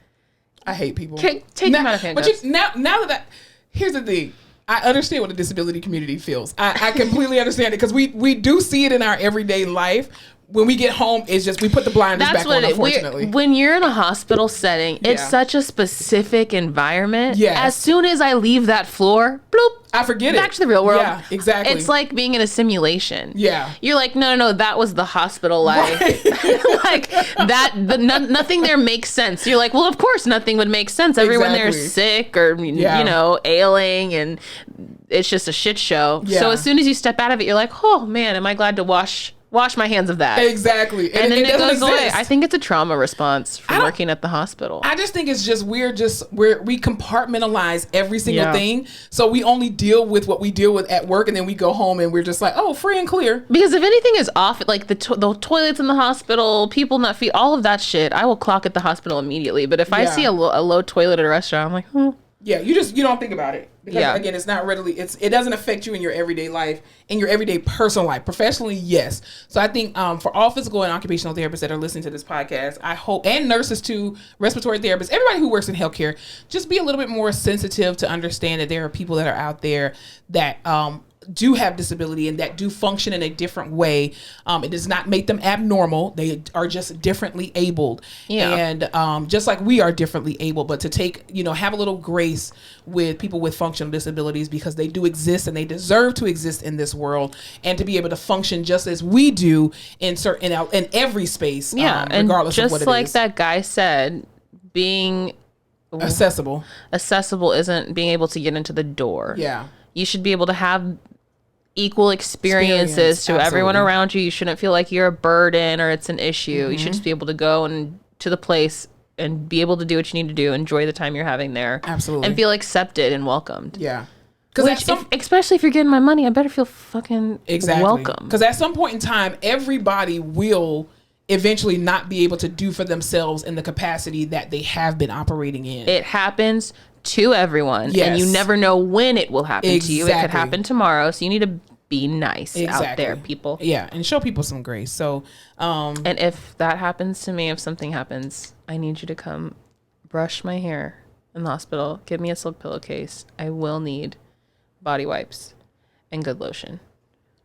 I hate people. Take him out of handcuffs. But now that here's the thing. I understand what the disability community feels. I completely understand it, because we do see it in our everyday life. when we get home, it's just we put the blinders back on, unfortunately. When you're in a hospital setting, it's such a specific environment. Yeah. As soon as I leave that floor, bloop, I forget it. Back to the real world. Yeah, exactly. It's like being in a simulation. Yeah. You're like, no, that was the hospital life. Right. Like nothing there makes sense. You're like, well, of course nothing would make sense. Everyone there is sick or, ailing, and it's just a shit show. Yeah. So as soon as you step out of it, you're like, oh man, am I glad to wash my hands of that. Exactly. And then it goes away. I think it's a trauma response from working at the hospital. I just think it's just weird, we compartmentalize every single thing. So we only deal with what we deal with at work, and then we go home and we're just like, oh, free and clear. Because if anything is off, like the toilets in the hospital, people not feed, all of that shit, I will clock at the hospital immediately. But if I see a low toilet at a restaurant, I'm like, Yeah, you don't think about it. Because again, it's not readily, it doesn't affect you in your everyday life, in your everyday personal life. Professionally, yes. So I think for all physical and occupational therapists that are listening to this podcast, I hope, and nurses too, respiratory therapists, everybody who works in healthcare, just be a little bit more sensitive to understand that there are people that are out there that do have disability and that do function in a different way. It does not make them abnormal. They are just differently abled. Yeah. And just like we are differently able, but to take, have a little grace with people with functional disabilities, because they do exist and they deserve to exist in this world, and to be able to function just as we do in every space, regardless of what it is. Just like that guy said, being accessible isn't being able to get into the door. Yeah. You should be able to have equal experiences to everyone around you. You shouldn't feel like you're a burden or it's an issue. Mm-hmm. You should just be able to go to the place and be able to do what you need to do, enjoy the time you're having there. Absolutely. And feel accepted and welcomed. Yeah. Especially if you're getting my money, I better feel fucking welcome. Because at some point in time, everybody will eventually not be able to do for themselves in the capacity that they have been operating in. It happens to everyone. Yes. And you never know when it will happen to you. It could happen tomorrow. So you need to be nice out there, people. Yeah, and show people some grace. So, and if that happens to me, if something happens, I need you to come brush my hair in the hospital. Give me a silk pillowcase. I will need body wipes and good lotion.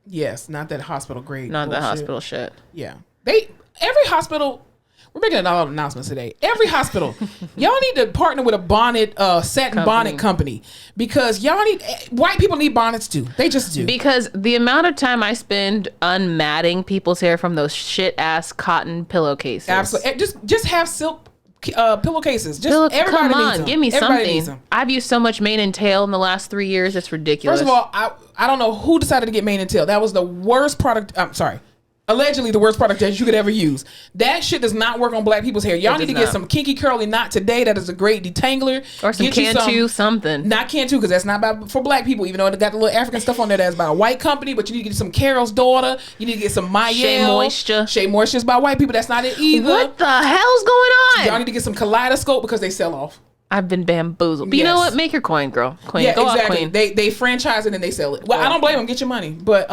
Yes, not that hospital grade. Not that hospital shit. Yeah. Every hospital, we're making a lot of announcements today. Every hospital, y'all need to partner with a satin bonnet company, because white people need bonnets too. They just do. Because the amount of time I spend unmatting people's hair from those shit ass cotton pillowcases. Absolutely. Just have silk pillowcases. Everybody come on, needs them. Give me something. I've used so much mane and tail in the last 3 years. It's ridiculous. First of all, I don't know who decided to get mane and tail. That was the worst product. I'm sorry. Allegedly the worst product that you could ever use. That shit does not work on black people's hair. Y'all need to get some kinky curly knot today. That is a great detangler. Or some Cantu something. Not Cantu, because that's not for black people, even though it got the little African stuff on there that's by a white company. But you need to get some Carol's Daughter. You need to get some Mayel. Shea Moisture is by white people. That's not it either. What the hell's going on? Y'all need to get some Kaleidoscope, because they sell off. I've been bamboozled. But you know what? Make your coin, girl. Queen. Yeah, go exactly. Out, queen. They franchise it and they sell it. Well, I don't blame them. Get your money. But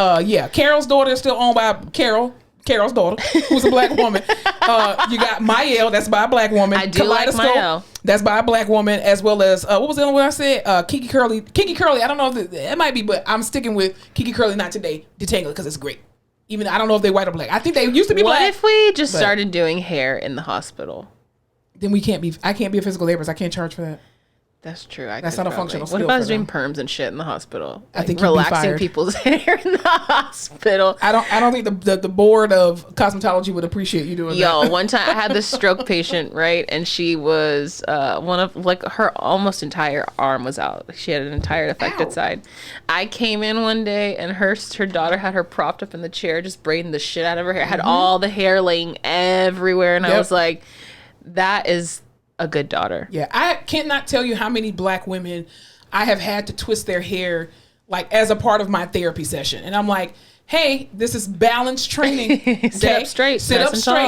Carol's Daughter is still owned by Carol's Daughter, who's a black woman. You got Mayel, that's by a black woman. I do like Mayel. That's by a black woman, as well as what was the other one I said? Kiki Curly. I don't know if it might be, but I'm sticking with Kiki Curly, not today. Detangle, because it's great. Even I don't know if they're white or black. I think they used to be black. What if we just started doing hair in the hospital? Then I can't be a physical therapist. I can't charge for that. That's true. That's not a functional skill. What if I was doing perms and shit in the hospital? I think relaxing people's hair in the hospital. I don't think the board of cosmetology would appreciate you doing that. Yo, one time I had this stroke patient, right? And she was her almost entire arm was out. She had an entire affected side. I came in one day and her daughter had her propped up in the chair, just braiding the shit out of her hair. Had all the hair laying everywhere, and I was like, that is a good daughter. Yeah, I cannot tell you how many black women I have had to twist their hair, like as a part of my therapy session, and I'm like, hey, this is balance training. Okay? Sit up straight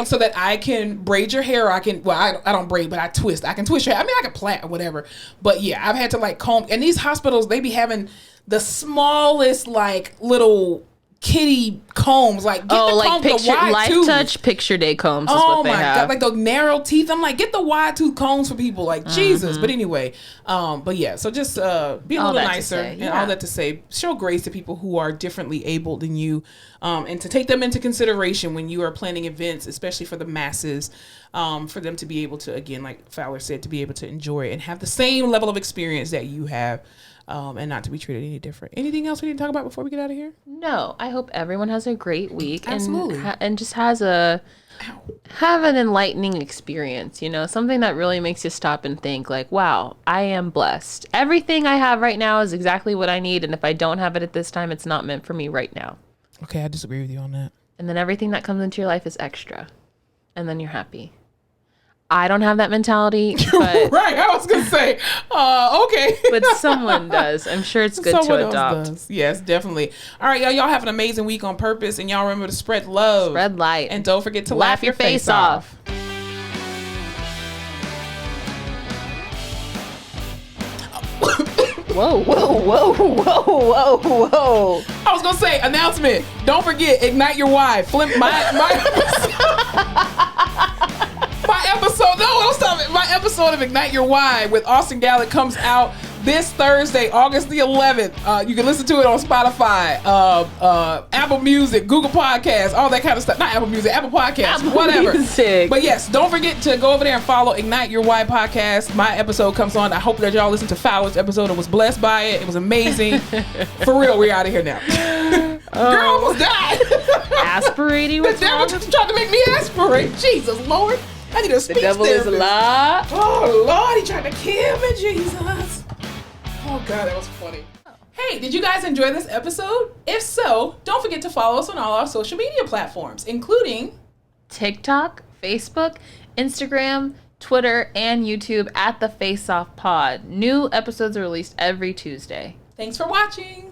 so that I can braid your hair. Or I don't braid, but I twist. I can twist your hair. I mean, I can plait or whatever. But yeah, I've had to comb. And these hospitals, they be having the smallest little kitty combs. Like, get the combs, the wide Life tooth. Touch Picture Day combs is what they have. God, like the narrow teeth. I'm like, get the wide tooth combs for people. Like, Jesus. But anyway, but yeah, so just be a little nicer and all that to say. Show grace to people who are differently able than you, and to take them into consideration when you are planning events, especially for the masses, for them to be able to, again, like Fowler said, to be able to enjoy it and have the same level of experience that you have. And not to be treated any different. Anything else we need to talk about before we get out of here? No, I hope everyone has a great week. Absolutely. And just have an enlightening experience, something that really makes you stop and think like, wow, I am blessed. Everything I have right now is exactly what I need. And if I don't have it at this time, it's not meant for me right now. Okay, I disagree with you on that. And then everything that comes into your life is extra. And then you're happy. I don't have that mentality, but right. I was gonna say, okay, but someone does. I'm sure it's good to adopt. Does. Yes, definitely. All right, y'all have an amazing week on purpose, and y'all remember to spread love, spread light, and don't forget to laugh your face off. Whoa. I was gonna say, announcement. Don't forget, Ignite Your Why. My episode of Ignite Your Why with Austin Gallic comes out this Thursday, August the 11th. You can listen to it on Spotify, Apple Music, Google Podcasts, all that kind of stuff. Not Apple Music, Apple Podcasts, whatever. Music. But yes, don't forget to go over there and follow Ignite Your Why podcast. My episode comes on. I hope that y'all listened to Fowler's episode and was blessed by it. It was amazing. For real, we're out of here now. Girl almost died. Aspirating. The devil just tried to make me aspirate. Jesus, Lord. I need a speech therapist. The devil is a lie. Oh, Lord, he tried to kill me, Jesus. Oh, God, that was funny. Hey, did you guys enjoy this episode? If so, don't forget to follow us on all our social media platforms, including TikTok, Facebook, Instagram, Twitter, and YouTube at The Face Off Pod. New episodes are released every Tuesday. Thanks for watching.